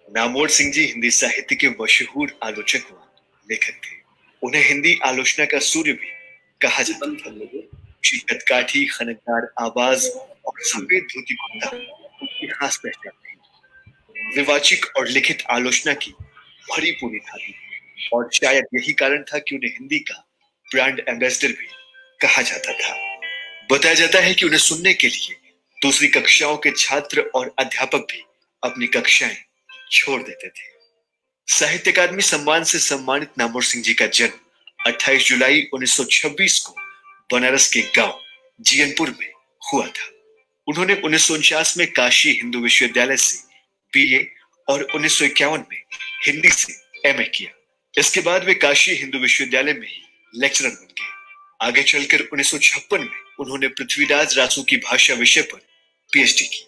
नामवर सिंह जी हिंदी साहित्य के मशहूर आलोचक व लेखक थे। उन्हें हिंदी आलोचना का सूर्य भी कहा जाता था। शिकत काठी, खनकदार आवाज और सफेद धोती कुर्ता उनकी खास पहचान थी। विवाचिक और लिखित आलोचना की भरी पूरी धारी और शायद यही कारण था कि उन्हें हिंदी का ब्रांड एम्बेसडर भी कहा जाता था। बताया जाता है कि उन्हें सुनने के लिए दूसरी कक्षाओं के छात्र और अध्यापक भी अपनी कक्षाएं छोड़ देते थे। साहित्य अकादमी सम्मान से सम्मानित नामवर सिंह जी का जन्म 28 जुलाई 1926 को बनारस के गांव जियनपुर में हुआ था। उन्होंने 1949 में काशी हिंदू विश्वविद्यालय से बीए और 1951 में हिंदी से एमए किया। इसके बाद वे काशी हिंदू विश्वविद्यालय में ही लेक्चरर बन गए। आगे चलकर 1956 में उन्होंने पृथ्वीराज रासू की भाषा विषय पर पीएचडी की।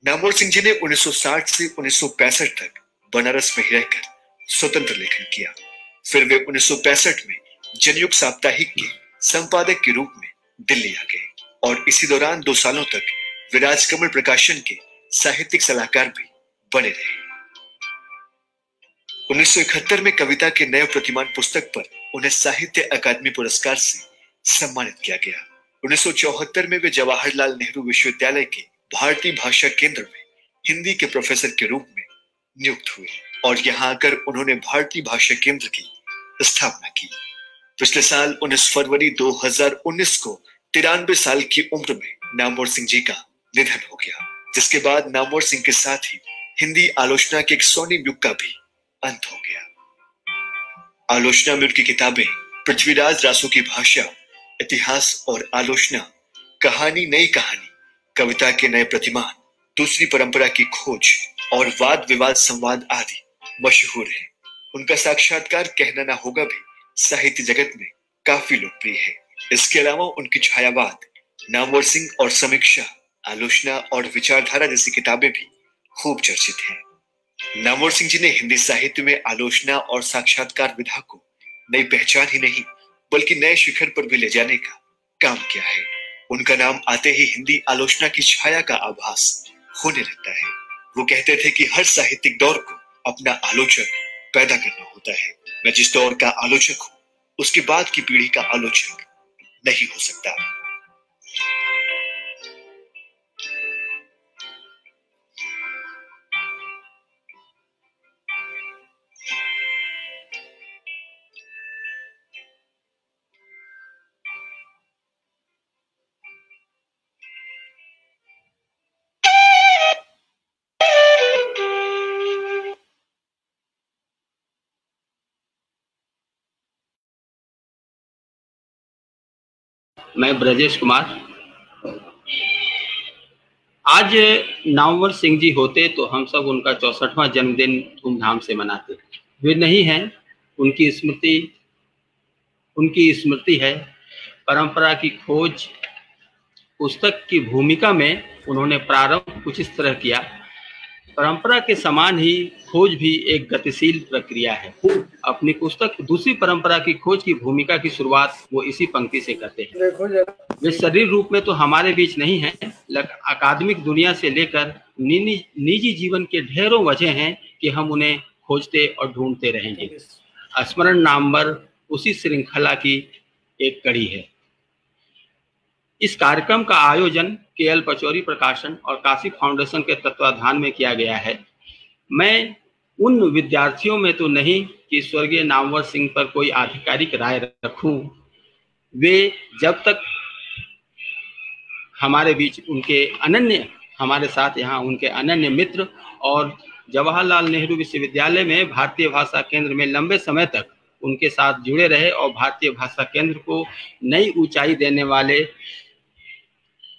नामवर सिंह जी ने 1960 से 1965 तक बनारस में ही रहकर स्वतंत्र लेखन किया। फिर वे 1965 में जनयुग साप्ताहिक के संपादक के रूप में दिल्ली आ गए और इसी दौरान 2 सालों तक वे राजकमल प्रकाशन के साहित्यिक सलाहकार भी बने रहे। 1971 में कविता के नए प्रतिमान पुस्तक पर उन्हें साहित्य अकादमी पुरस्कार से सम्मानित किया गया। 1974 में वे जवाहरलाल नेहरू विश्वविद्यालय के भारतीय भाषा केंद्र में हिंदी के प्रोफेसर के रूप में नियुक्त हुए और यहां आकर उन्होंने भारतीय भाषा केंद्र की स्थापना की। पिछले साल 19 फरवरी 2019 को 93 साल की उम्र में नामवर सिंह जी का निधन हो गया, जिसके बाद नामवर सिंह के साथ ही हिंदी आलोचना के एक स्वर्णिम युग का भी अंत हो गया। आलोचना में उनकी किताबें पृथ्वीराज रासू की भाषा, इतिहास और आलोचना, कहानी नई कहानी, कविता के नए प्रतिमान, दूसरी परंपरा की खोज और वाद विवाद संवाद आदि मशहूर है। उनका साक्षात्कार कहना ना होगा भी साहित्य जगत में काफी लोकप्रिय है। इसके अलावा उनकी छायावाद, नामवर सिंह और समीक्षा, आलोचना और विचारधारा जैसी किताबें भी खूब चर्चित हैं। नामवर सिंह जी ने हिंदी साहित्य में आलोचना और साक्षात्कार विधा को नई पहचान ही नहीं बल्कि नए शिखर पर भी ले जाने का काम किया है। उनका नाम आते ही हिंदी आलोचना की छाया का आभास होने लगता है। वो कहते थे कि हर साहित्यिक दौर को अपना आलोचक पैदा करना होता है। मैं जिस दौर का आलोचक हूं उसके बाद की पीढ़ी का आलोचक नहीं हो सकता। मैं ब्रजेश कुमार। आज नामवर सिंह जी होते तो हम सब उनका 64वां जन्मदिन धूमधाम से मनाते। वे नहीं हैं, उनकी स्मृति है। परंपरा की खोज पुस्तक की भूमिका में उन्होंने प्रारंभ कुछ इस तरह किया। परंपरा के समान ही खोज भी एक गतिशील प्रक्रिया है। अपनी पुस्तक दूसरी परंपरा की खोज की भूमिका की शुरुआत वो इसी पंक्ति से करते हैं। वे शरीर रूप में तो हमारे बीच नहीं हैं, लेकिन अकादमिक दुनिया से लेकर निजी जीवन के ढेरों वजह हैं कि हम उन्हें खोजते और ढूंढते रहेंगे। स्मरण नामवर उसी श्रृंखला की एक कड़ी है। इस कार्यक्रम का आयोजन केएल पचौरी प्रकाशन और काशी फाउंडेशन के तत्वाधान में किया गया है। मैं उन विद्यार्थियों में तो नहीं कि स्वर्गीय नामवर सिंह पर कोई आधिकारिक राय रखूं। वे जब तक हमारे बीच हमारे साथ यहाँ उनके अनन्य मित्र और जवाहरलाल नेहरू विश्वविद्यालय में भारतीय भाषा केंद्र में लंबे समय तक उनके साथ जुड़े रहे और भारतीय भाषा केंद्र को नई ऊंचाई देने वाले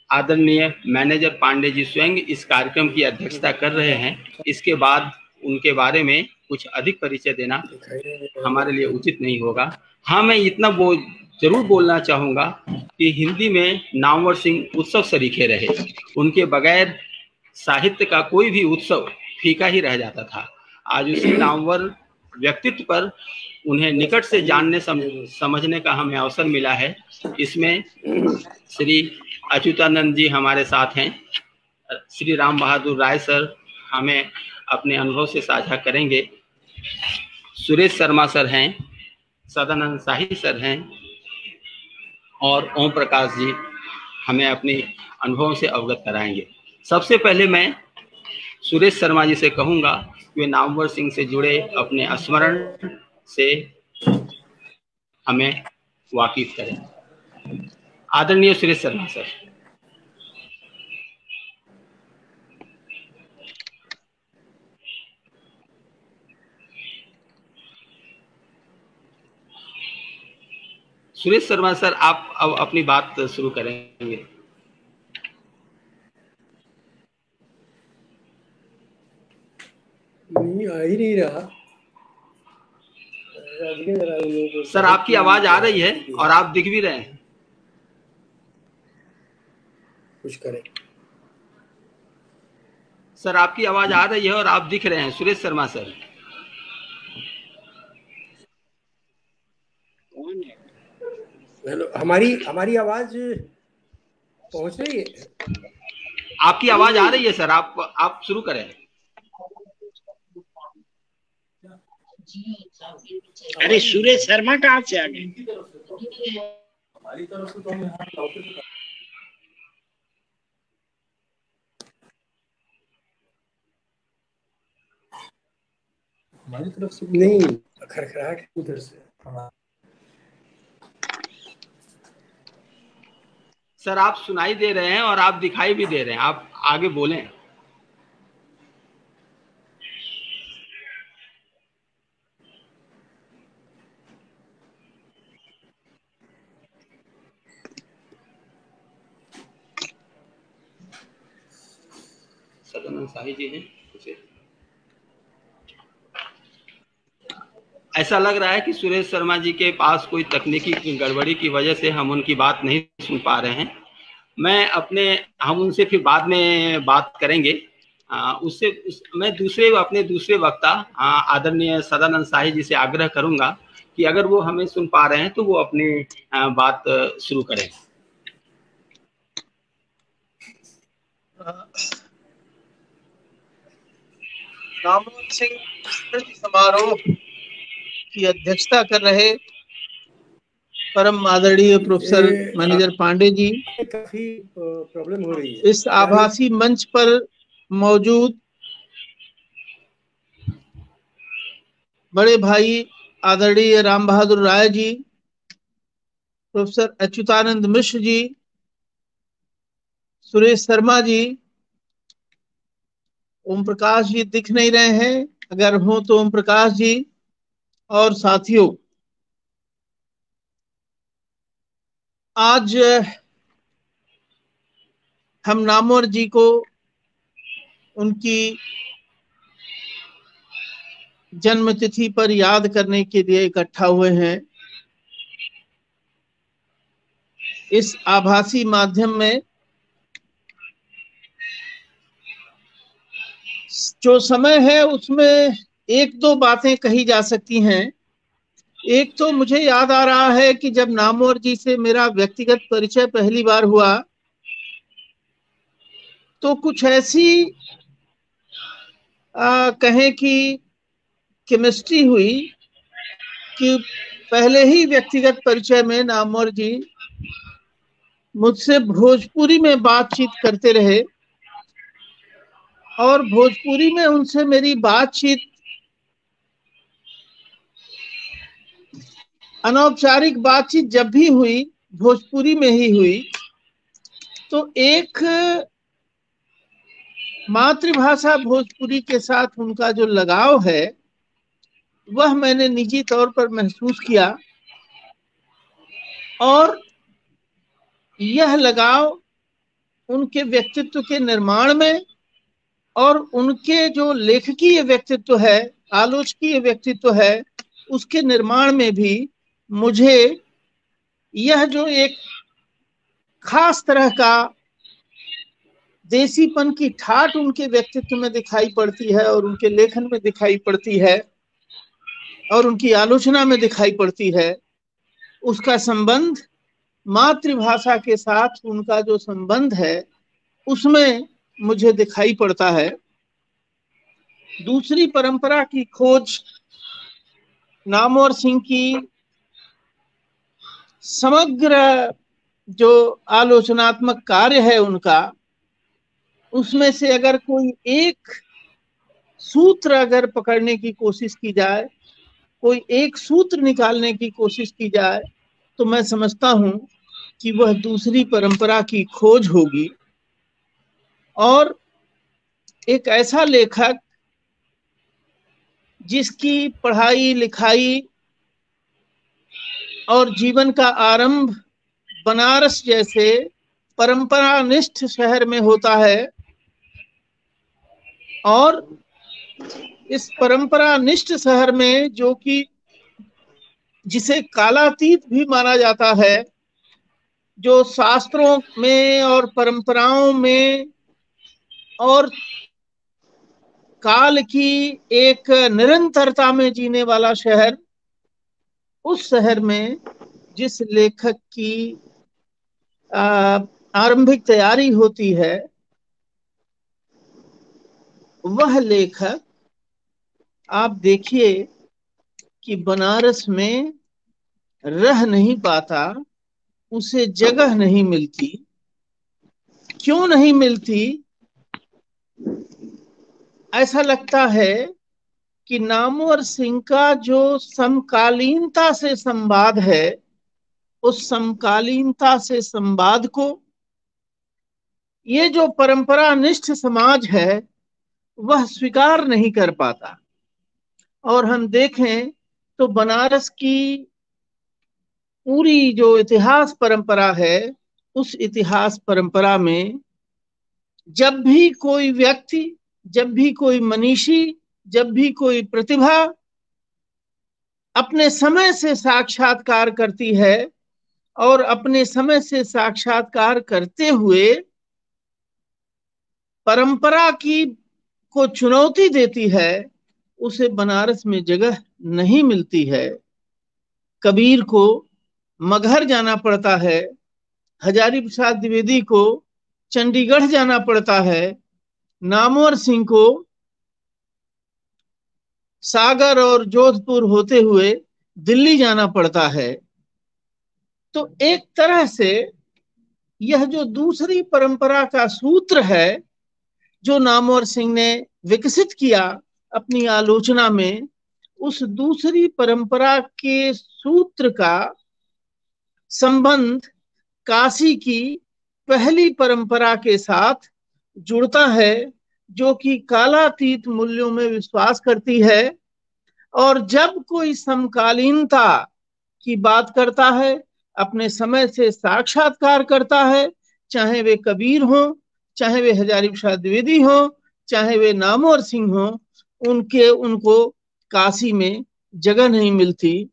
आदरणीय मैनेजर पांडे जी स्वयं इस कार्यक्रम की अध्यक्षता कर रहे हैं। इसके बाद उनके बारे में कुछ अधिक परिचय देना हमारे लिए उचित नहीं होगा। हाँ, मैं इतना जरूर बोलना चाहूँगा कि हिंदी में नामवर सिंह उत्सव सरीखे रहे। उनके बगैर साहित्य का कोई भी उत्सव फीका ही रह जाता था। आज उसी नामवर व्यक्तित्व पर उन्हें निकट से जानने समझने का हमें अवसर मिला है। इसमें श्री अच्युतानंद जी हमारे साथ हैं। श्री राम बहादुर राय सर हमें अपने अनुभव से साझा करेंगे। सुरेश शर्मा सर हैं, सदानंद शाही सर हैं और ओम प्रकाश जी हमें अपने अनुभवों से अवगत कराएंगे। सबसे पहले मैं सुरेश शर्मा जी से कहूँगा कि वे नामवर सिंह से जुड़े अपने स्मरण से हमें वाकिफ करें। आदरणीय सुरेश शर्मा सर। सुरेश शर्मा सर, आप अब अपनी बात शुरू करेंगे। नहीं, आ ही नहीं रहा सर। आपकी आवाज आ रही है और आप दिख भी रहे हैं। कुछ करें सर, आपकी आवाज आ रही है और आप दिख रहे हैं सुरेश शर्मा सर। हेलो, हमारी आवाज पहुंच रही है? आपकी आवाज आ रही है सर, आप शुरू करें। अरे सुरेश शर्मा कहाँ से आ गए? हमारी तरफ से तो हम यहाँ हमारी तरफ से नहीं, खरखराहट उधर से। सर, आप सुनाई दे रहे हैं और आप दिखाई भी दे रहे हैं। आप आगे बोलें। सदानंद शाही जी हैं। ऐसा लग रहा है कि सुरेश शर्मा जी के पास कोई तकनीकी गड़बड़ी की वजह से हम उनकी बात नहीं सुन पा रहे हैं। हम उनसे फिर बाद में बात करेंगे। मैं अपने दूसरे वक्ता आदरणीय सदानंद शाही जी से आग्रह करूंगा कि अगर वो हमें सुन पा रहे हैं तो वो अपनी बात शुरू करें। नामवर सिंह स्मृति समारोह की अध्यक्षता कर रहे परम आदरणीय प्रोफेसर मैनेजर पांडे जी, काफी प्रॉब्लम हो रही है। इस आभासी मंच पर मौजूद बड़े भाई आदरणीय राम बहादुर राय जी, प्रोफेसर अच्युतानंद मिश्र जी, सुरेश शर्मा जी, ओम प्रकाश जी दिख नहीं रहे हैं, अगर हो तो ओम प्रकाश जी, और साथियों, आज हम नामवर जी को उनकी जन्म तिथि पर याद करने के लिए इकट्ठा हुए हैं। इस आभासी माध्यम में जो समय है उसमें एक दो बातें कही जा सकती हैं। एक तो मुझे याद आ रहा है कि जब नामवर जी से मेरा व्यक्तिगत परिचय पहली बार हुआ तो कुछ ऐसी कहें कि केमिस्ट्री हुई कि पहले ही व्यक्तिगत परिचय में नामवर जी मुझसे भोजपुरी में बातचीत करते रहे और भोजपुरी में उनसे मेरी बातचीत अनौपचारिक बातचीत जब भी हुई भोजपुरी में ही हुई। तो एक मातृभाषा भोजपुरी के साथ उनका जो लगाव है वह मैंने निजी तौर पर महसूस किया और यह लगाव उनके व्यक्तित्व के निर्माण में और उनके जो लेखकीय व्यक्तित्व है, आलोचकीय व्यक्तित्व है, उसके निर्माण में भी मुझे यह जो एक खास तरह का देसीपन की ठाट उनके व्यक्तित्व में दिखाई पड़ती है और उनके लेखन में दिखाई पड़ती है और उनकी आलोचना में दिखाई पड़ती है, उसका संबंध मातृभाषा के साथ उनका जो संबंध है उसमें मुझे दिखाई पड़ता है। दूसरी परंपरा की खोज नामवर सिंह की समग्र जो आलोचनात्मक कार्य है उनका, उसमें से अगर कोई एक सूत्र अगर पकड़ने की कोशिश की जाए, कोई एक सूत्र निकालने की कोशिश की जाए, तो मैं समझता हूं कि वह दूसरी परंपरा की खोज होगी। और एक ऐसा लेखक जिसकी पढ़ाई लिखाई और जीवन का आरंभ बनारस जैसे परंपरानिष्ठ शहर में होता है और इस परंपरानिष्ठ शहर में जो कि जिसे कालातीत भी माना जाता है, जो शास्त्रों में और परंपराओं में और काल की एक निरंतरता में जीने वाला शहर, उस शहर में जिस लेखक की आरंभिक तैयारी होती है, वह लेखक आप देखिए कि बनारस में रह नहीं पाता, उसे जगह नहीं मिलती। क्यों नहीं मिलती? ऐसा लगता है कि नामवर सिंह का जो समकालीनता से संवाद है, उस समकालीनता से संवाद को ये जो परंपरानिष्ठ समाज है वह स्वीकार नहीं कर पाता। और हम देखें तो बनारस की पूरी जो इतिहास परंपरा है, उस इतिहास परंपरा में जब भी कोई व्यक्ति, जब भी कोई मनीषी, जब भी कोई प्रतिभा अपने समय से साक्षात्कार करती है और अपने समय से साक्षात्कार करते हुए परंपरा की को चुनौती देती है, उसे बनारस में जगह नहीं मिलती है। कबीर को मगहर जाना पड़ता है, हजारी प्रसाद द्विवेदी को चंडीगढ़ जाना पड़ता है, नामवर सिंह को सागर और जोधपुर होते हुए दिल्ली जाना पड़ता है। तो एक तरह से यह जो दूसरी परंपरा का सूत्र है जो नामवर सिंह ने विकसित किया अपनी आलोचना में, उस दूसरी परंपरा के सूत्र का संबंध काशी की पहली परंपरा के साथ जुड़ता है, जो कि कालातीत मूल्यों में विश्वास करती है। और जब कोई समकालीनता की बात करता है, अपने समय से साक्षात्कार करता है, चाहे वे कबीर हो, चाहे वे हजारी प्रसाद द्विवेदी हो, चाहे वे नामवर सिंह हो, उनको काशी में जगह नहीं मिलती।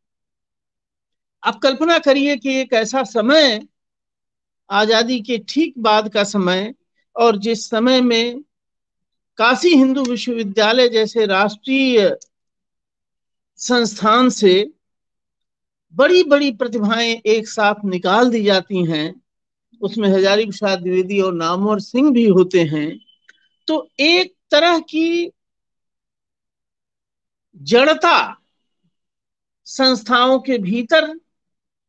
अब कल्पना करिए कि एक ऐसा समय, आजादी के ठीक बाद का समय, और जिस समय में काशी हिंदू विश्वविद्यालय जैसे राष्ट्रीय संस्थान से बड़ी बड़ी प्रतिभाएं एक साथ निकाल दी जाती हैं, उसमें हजारी प्रसाद द्विवेदी और नामवर सिंह भी होते हैं, तो एक तरह की जड़ता संस्थाओं के भीतर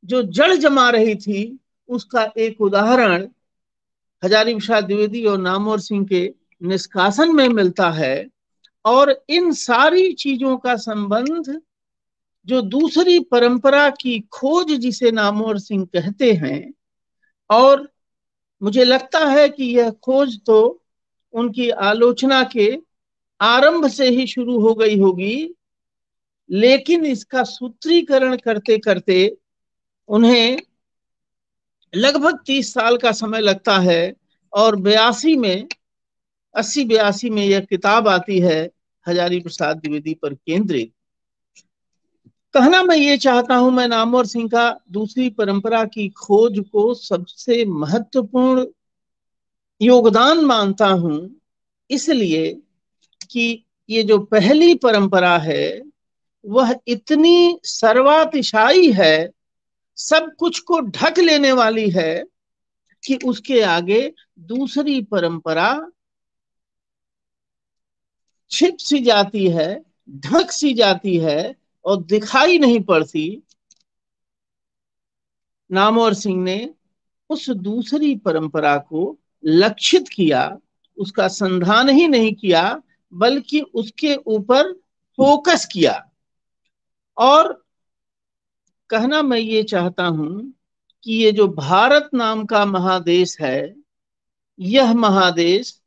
जो जड़ जमा रही थी, उसका एक उदाहरण हजारी प्रसाद द्विवेदी और नामवर सिंह के निष्कासन में मिलता है। और इन सारी चीजों का संबंध जो दूसरी परंपरा की खोज जिसे नामवर सिंह कहते हैं, और मुझे लगता है कि यह खोज तो उनकी आलोचना के आरंभ से ही शुरू हो गई होगी, लेकिन इसका सूत्रीकरण करते करते उन्हें लगभग 30 साल का समय लगता है, और 80-82 में यह किताब आती है हजारी प्रसाद द्विवेदी पर केंद्रित। कहना मैं ये चाहता हूं, मैं नामवर सिंह का दूसरी परंपरा की खोज को सबसे महत्वपूर्ण योगदान मानता हूं, इसलिए कि ये जो पहली परंपरा है वह इतनी सर्वातिशायी है, सब कुछ को ढक लेने वाली है कि उसके आगे दूसरी परंपरा छिप सी जाती है, ढक सी जाती है और दिखाई नहीं पड़ती। नामवर सिंह ने उस दूसरी परंपरा को लक्षित किया, उसका संधान ही नहीं किया बल्कि उसके ऊपर फोकस किया। और कहना मैं ये चाहता हूं कि ये जो भारत नाम का महादेश है, यह महादेश,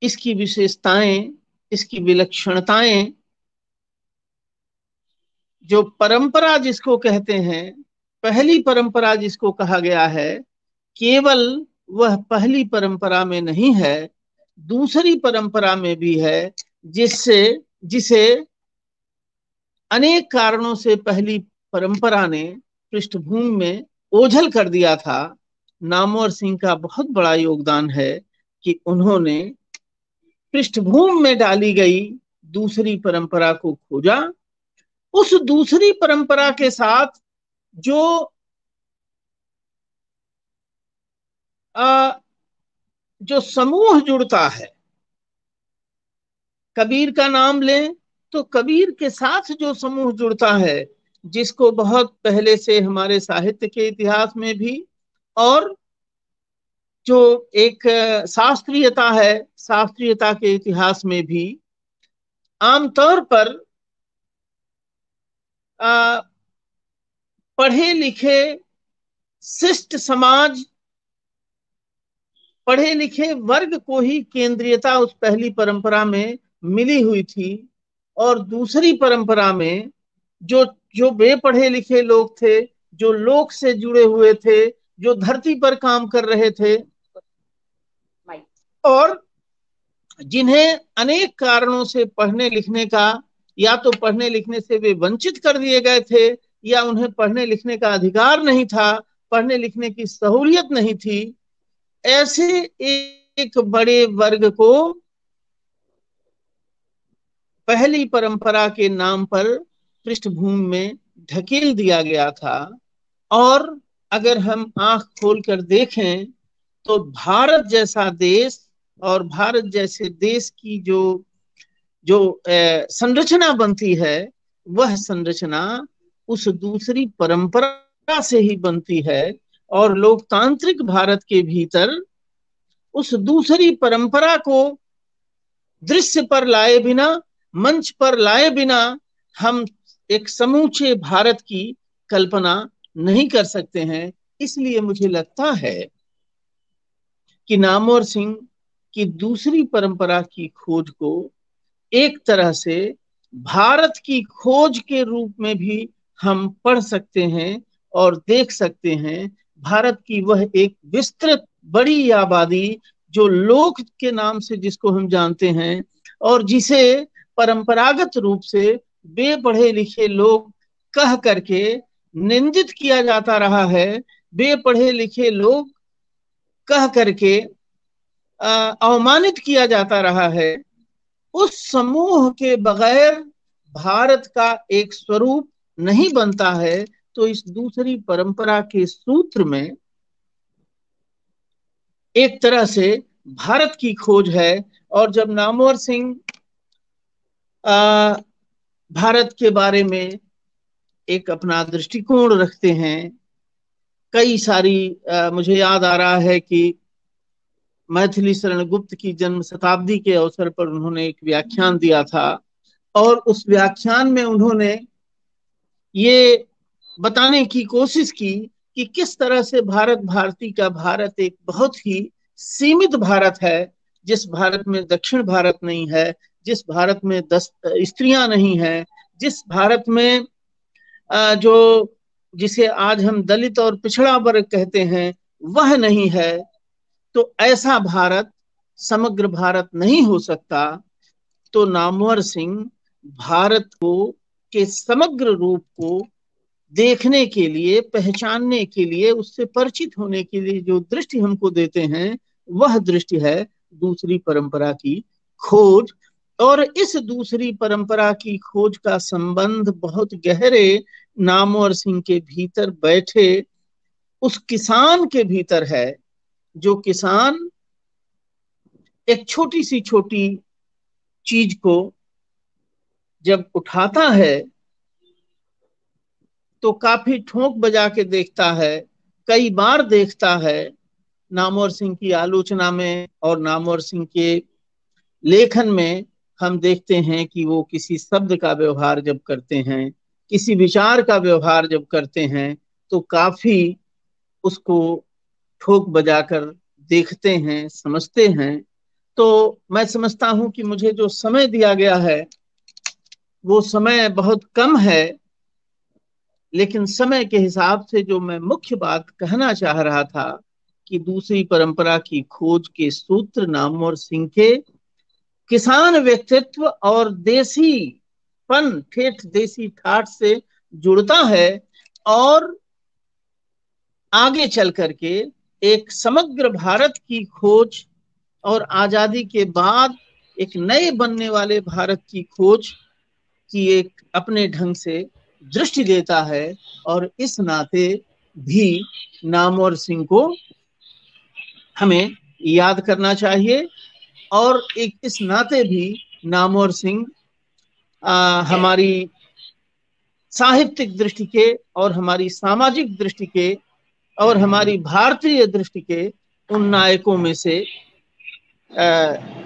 इसकी विशेषताएं, इसकी विलक्षणताएं, जो परंपरा जिसको कहते हैं, पहली परंपरा जिसको कहा गया है, केवल वह पहली परंपरा में नहीं है, दूसरी परंपरा में भी है, जिसे अनेक कारणों से पहली परंपरा ने पृष्ठभूमि में ओझल कर दिया था। नामवर सिंह का बहुत बड़ा योगदान है कि उन्होंने पृष्ठभूमि में डाली गई दूसरी परंपरा को खोजा। उस दूसरी परंपरा के साथ जो समूह जुड़ता है, कबीर का नाम लें तो कबीर के साथ जो समूह जुड़ता है, जिसको बहुत पहले से हमारे साहित्य के इतिहास में भी और जो एक शास्त्रीयता है, शास्त्रीयता के इतिहास में भी आमतौर पर पढ़े लिखे शिष्ट समाज, पढ़े लिखे वर्ग को ही केंद्रीयता उस पहली परंपरा में मिली हुई थी। और दूसरी परंपरा में जो जो बेपढ़े लिखे लोग थे, जो लोक से जुड़े हुए थे, जो धरती पर काम कर रहे थे और जिन्हें अनेक कारणों से पढ़ने लिखने का, या तो पढ़ने लिखने से वे वंचित कर दिए गए थे या उन्हें पढ़ने लिखने का अधिकार नहीं था, पढ़ने लिखने की सहूलियत नहीं थी, ऐसे एक बड़े वर्ग को पहली परंपरा के नाम पर पृष्ठभूमि में ढकेल दिया गया था। और अगर हम आंख खोलकर देखें तो भारत जैसा देश और भारत जैसे देश की जो संरचना बनती है, वह संरचना उस दूसरी परंपरा से ही बनती है। और लोकतांत्रिक भारत के भीतर उस दूसरी परंपरा को दृश्य पर लाए बिना, मंच पर लाए बिना हम एक समूचे भारत की कल्पना नहीं कर सकते हैं। इसलिए मुझे लगता है कि नामवर सिंह की दूसरी परंपरा की खोज को एक तरह से भारत की खोज के रूप में भी हम पढ़ सकते हैं और देख सकते हैं। भारत की वह एक विस्तृत बड़ी आबादी जो लोक के नाम से जिसको हम जानते हैं और जिसे परंपरागत रूप से बेपढ़े लिखे लोग कह करके निंदित किया जाता रहा है, बेपढ़े लिखे लोग कह करके अवमानित किया जाता रहा है, उस समूह के बगैर भारत का एक स्वरूप नहीं बनता है। तो इस दूसरी परंपरा के सूत्र में एक तरह से भारत की खोज है। और जब नामवर सिंह भारत के बारे में एक अपना दृष्टिकोण रखते हैं, कई सारी मुझे याद आ रहा है कि मैथिली शरण गुप्त की जन्म शताब्दी के अवसर पर उन्होंने एक व्याख्यान दिया था और उस व्याख्यान में उन्होंने ये बताने की कोशिश की कि किस तरह से भारती का भारत एक बहुत ही सीमित भारत है, जिस भारत में दक्षिण भारत नहीं है, जिस भारत में 10 स्त्रियां नहीं है, जिस भारत में जिसे आज हम दलित और पिछड़ा वर्ग कहते हैं वह नहीं है, तो ऐसा भारत समग्र भारत नहीं हो सकता। तो नामवर सिंह भारत को के समग्र रूप को देखने के लिए, पहचानने के लिए, उससे परिचित होने के लिए जो दृष्टि हमको देते हैं, वह दृष्टि है दूसरी परंपरा की खोज। और इस दूसरी परंपरा की खोज का संबंध बहुत गहरे नामवर सिंह के भीतर बैठे उस किसान के भीतर है, जो किसान एक छोटी सी छोटी चीज को जब उठाता है तो काफी ठोंक बजा के देखता है, कई बार देखता है। नामवर सिंह की आलोचना में और नामवर सिंह के लेखन में हम देखते हैं कि वो किसी शब्द का व्यवहार जब करते हैं, किसी विचार का व्यवहार जब करते हैं, तो काफी उसको ठोक बजाकर देखते हैं, समझते हैं। तो मैं समझता हूं कि मुझे जो समय दिया गया है वो समय बहुत कम है, लेकिन समय के हिसाब से जो मैं मुख्य बात कहना चाह रहा था कि दूसरी परंपरा की खोज के सूत्र नामवर सिंह के किसान व्यक्तित्व और देसीपन, ठेठ देसी ठाठ से जुड़ता है, और आगे चल करके एक समग्र भारत की खोज और आजादी के बाद एक नए बनने वाले भारत की खोज की एक अपने ढंग से दृष्टि देता है। और इस नाते भी नामवर सिंह को हमें याद करना चाहिए, और एक इस नाते भी नामवर सिंह हमारी साहित्यिक दृष्टि के और हमारी सामाजिक दृष्टि के और हमारी भारतीय दृष्टि के उन नायकों में से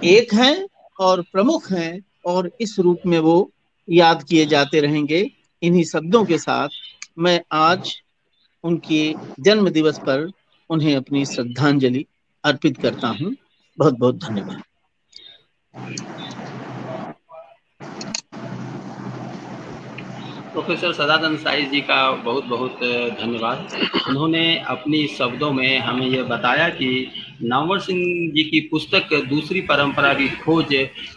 एक हैं और प्रमुख हैं, और इस रूप में वो याद किए जाते रहेंगे। इन्हीं शब्दों के साथ मैं आज उनके जन्म दिवस पर उन्हें अपनी श्रद्धांजलि अर्पित करता हूं। बहुत बहुत धन्यवाद। प्रोफेसर सदानंद साई जी का बहुत बहुत धन्यवाद। उन्होंने अपनी शब्दों में हमें यह बताया कि नामवर सिंह जी की पुस्तक दूसरी परंपरा की खोज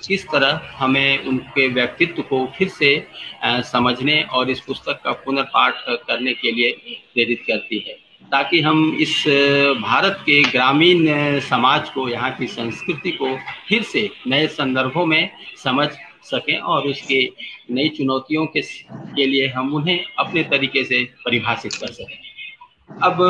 किस तरह हमें उनके व्यक्तित्व को फिर से समझने और इस पुस्तक का पुनर्पाठ करने के लिए प्रेरित करती है, ताकि हम इस भारत के ग्रामीण समाज को, यहाँ की संस्कृति को फिर से नए संदर्भों में समझ सकें और उसके नई चुनौतियों के लिए हम उन्हें अपने तरीके से परिभाषित कर सकें। अब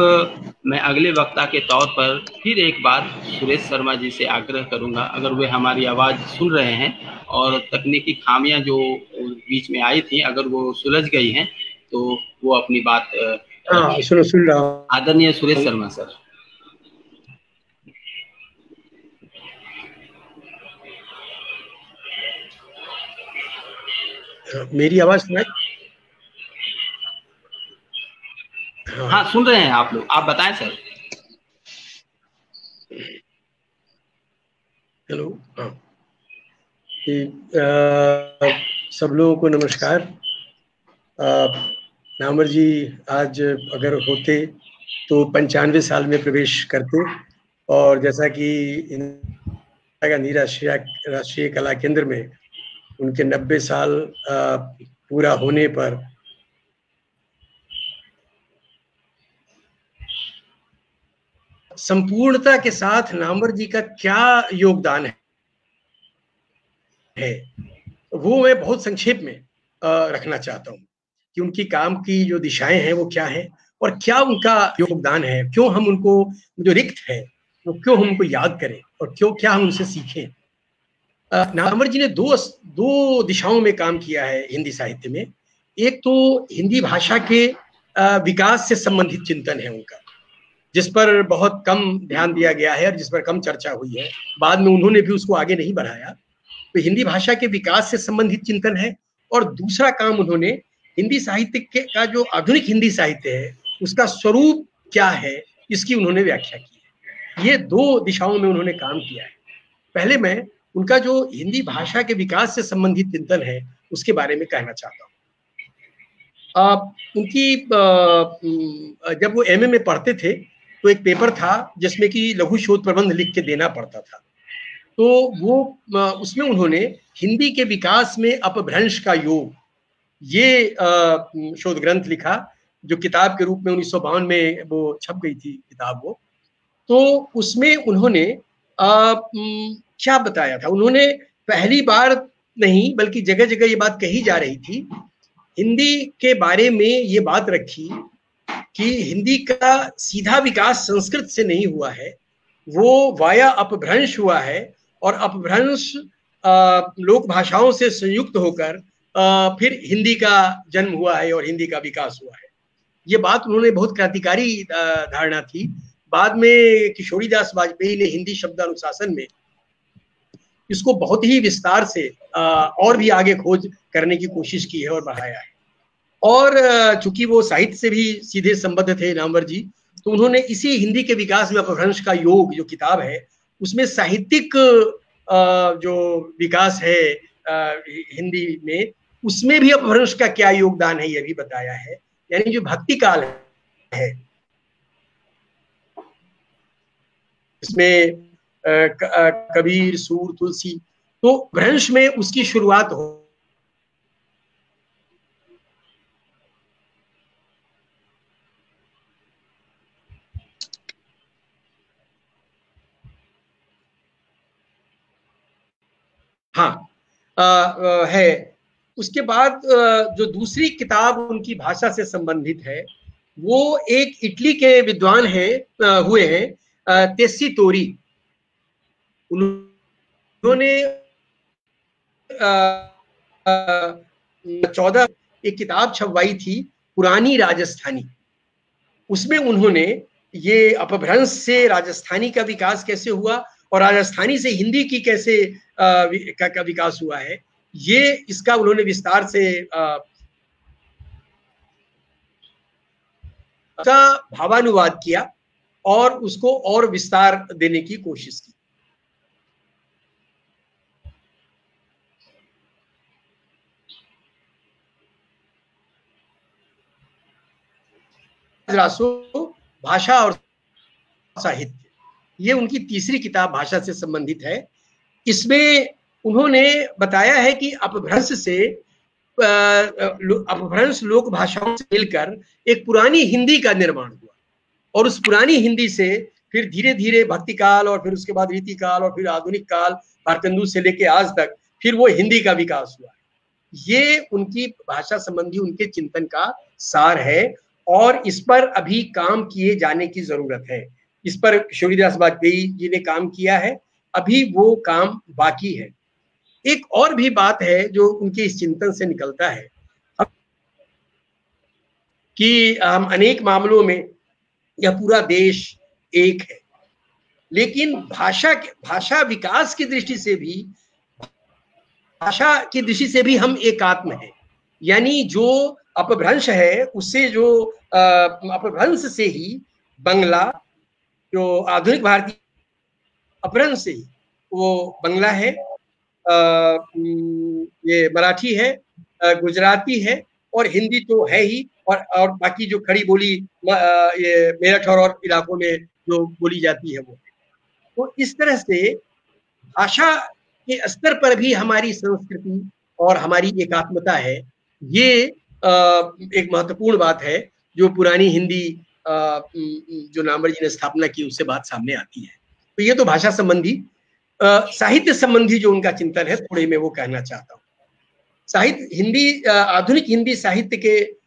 मैं अगले वक्ता के तौर पर फिर एक बार सुरेश शर्मा जी से आग्रह करूंगा, अगर वे हमारी आवाज़ सुन रहे हैं और तकनीकी खामियां जो बीच में आई थी अगर वो सुलझ गई हैं तो वो अपनी बात सुन रहा हूं। आदरणीय सुरेश शर्मा सर। मेरी आवाज सुनाई? हाँ सुन रहे हैं आप लोग, आप बताएं सर। हेलो। हाँ, सब लोगों को नमस्कार। नामवर जी आज अगर होते तो 95 साल में प्रवेश करते, और जैसा कि राष्ट्रीय कला केंद्र में उनके 90 साल पूरा होने पर संपूर्णता के साथ नामवर जी का क्या योगदान है वो मैं बहुत संक्षेप में रखना चाहता हूँ कि उनकी काम की जो दिशाएं हैं वो क्या है और क्या उनका योगदान है, क्यों हम उनको जो रिक्त है वो क्यों हम उनको याद करें और क्यों क्या हम उनसे सीखें। नामवर जी ने दो दिशाओं में काम किया है हिंदी साहित्य में। एक तो हिंदी भाषा के विकास से संबंधित चिंतन है उनका, जिस पर बहुत कम ध्यान दिया गया है और जिस पर कम चर्चा हुई है, बाद में उन्होंने भी उसको आगे नहीं बढ़ाया। तो हिंदी भाषा के विकास से संबंधित चिंतन है। और दूसरा काम उन्होंने हिंदी साहित्य का जो आधुनिक हिंदी साहित्य है उसका स्वरूप क्या है इसकी उन्होंने व्याख्या की है। ये दो दिशाओं में उन्होंने काम किया है। पहले मैं उनका जो हिंदी भाषा के विकास से संबंधित चिंतन है उसके बारे में कहना चाहता हूँ। उनकी जब वो एमए में पढ़ते थे तो एक पेपर था जिसमें कि लघु शोध प्रबंध लिख के देना पड़ता था। तो वो उसमें उन्होंने हिंदी के विकास में अपभ्रंश का योग, ये शोध ग्रंथ लिखा, जो किताब के रूप में 1952 में वो छप गई थी किताब वो। तो उसमें उन्होंने क्या बताया था, उन्होंने पहली बार नहीं बल्कि जगह जगह ये बात कही जा रही थी, हिंदी के बारे में ये बात रखी कि हिंदी का सीधा विकास संस्कृत से नहीं हुआ है, वो वाया अपभ्रंश हुआ है और अपभ्रंश लोक भाषाओं से संयुक्त होकर फिर हिंदी का जन्म हुआ है और हिंदी का विकास हुआ है। ये बात उन्होंने बहुत क्रांतिकारी धारणा थी। बाद में किशोरीदास वाजपेयी ने हिंदी शब्दानुशासन में इसको बहुत ही विस्तार से और भी आगे खोज करने की कोशिश की है और बढ़ाया है। और चूंकि वो साहित्य से भी सीधे संबद्ध थे नामवर जी, तो उन्होंने इसी हिंदी के विकास में अपभ्रंश का योग जो किताब है उसमें साहित्यिक जो विकास है हिंदी में, उसमें भी अपभ्रंश का क्या योगदान है ये भी बताया है। यानी जो भक्ति काल है इसमें कबीर, सूर, तुलसी, तो भ्रंश में उसकी शुरुआत हो। हाँ है। उसके बाद जो दूसरी किताब उनकी भाषा से संबंधित है वो एक इटली के विद्वान हुए हैं तेस्सी तोरी। उन्होंने 14 एक किताब छपवाई थी पुरानी राजस्थानी। उसमें उन्होंने ये अपभ्रंश से राजस्थानी का विकास कैसे हुआ और राजस्थानी से हिंदी की कैसे का विकास हुआ है, ये इसका उन्होंने विस्तार से भावानुवाद किया और उसको और विस्तार देने की कोशिश की। भाषा और साहित्य, ये उनकी तीसरी किताब भाषा से संबंधित है। इसमें उन्होंने बताया है कि अपभ्रंश लोक भाषाओं से मिलकर एक पुरानी हिंदी का निर्माण हुआ और उस पुरानी हिंदी से फिर धीरे धीरे भक्ति काल और फिर उसके बाद रीति काल और फिर आधुनिक काल भारतेंदु से लेके आज तक फिर वो हिंदी का विकास हुआ। ये उनकी भाषा संबंधी उनके चिंतन का सार है और इस पर अभी काम किए जाने की जरूरत है। इस पर किशोरीदास वाजपेयी जी ने काम किया है, अभी वो काम बाकी है। एक और भी बात है जो उनके इस चिंतन से निकलता है कि हम अनेक मामलों में यह पूरा देश एक है, लेकिन भाषा विकास की दृष्टि से भी हम एकात्म हैं। यानी जो अपभ्रंश है उससे जो अपभ्रंश से ही बंगला, जो आधुनिक भारतीय अपभ्रंश से ही वो बंगला है, ये मराठी है, गुजराती है और हिंदी तो है ही, और बाकी जो खड़ी बोली ये मेरठ और इलाकों में जो बोली जाती है वो। तो इस तरह से भाषा के स्तर पर भी हमारी संस्कृति और हमारी एकात्मता है। ये एक महत्वपूर्ण बात है जो पुरानी हिंदी जो नामवर जी ने स्थापना की उससे बात सामने आती है। तो ये तो भाषा संबंधी। साहित्य संबंधी जो उनका चिंतन है थोड़े मैं वो कहना चाहता हूँ। साहित्य हिंदी आधुनिक हिंदी साहित्य के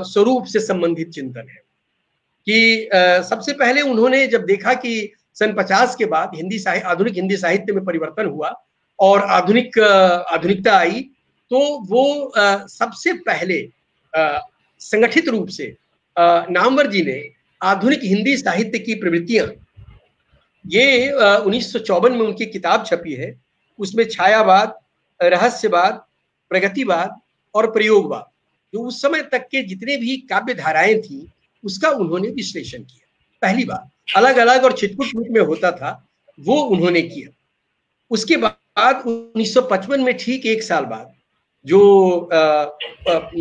स्वरूप से संबंधित चिंतन है कि सबसे पहले उन्होंने जब देखा कि सन 50 के बाद आधुनिक हिंदी साहित्य में परिवर्तन हुआ और आधुनिकता आई, तो वो सबसे पहले संगठित रूप से नामवर जी ने आधुनिक हिंदी साहित्य की प्रवृत्तियां, ये 1954 में उनकी किताब छपी है, उसमें छायावाद, रहस्यवाद, प्रगतिवाद और प्रयोगवाद, जो उस समय तक के जितने भी काव्य धाराएं थी उसका उन्होंने विश्लेषण किया। पहली बार अलग अलग और छिटपुट रूप में होता था वो उन्होंने किया। उसके बाद 1955 में ठीक एक साल बाद जो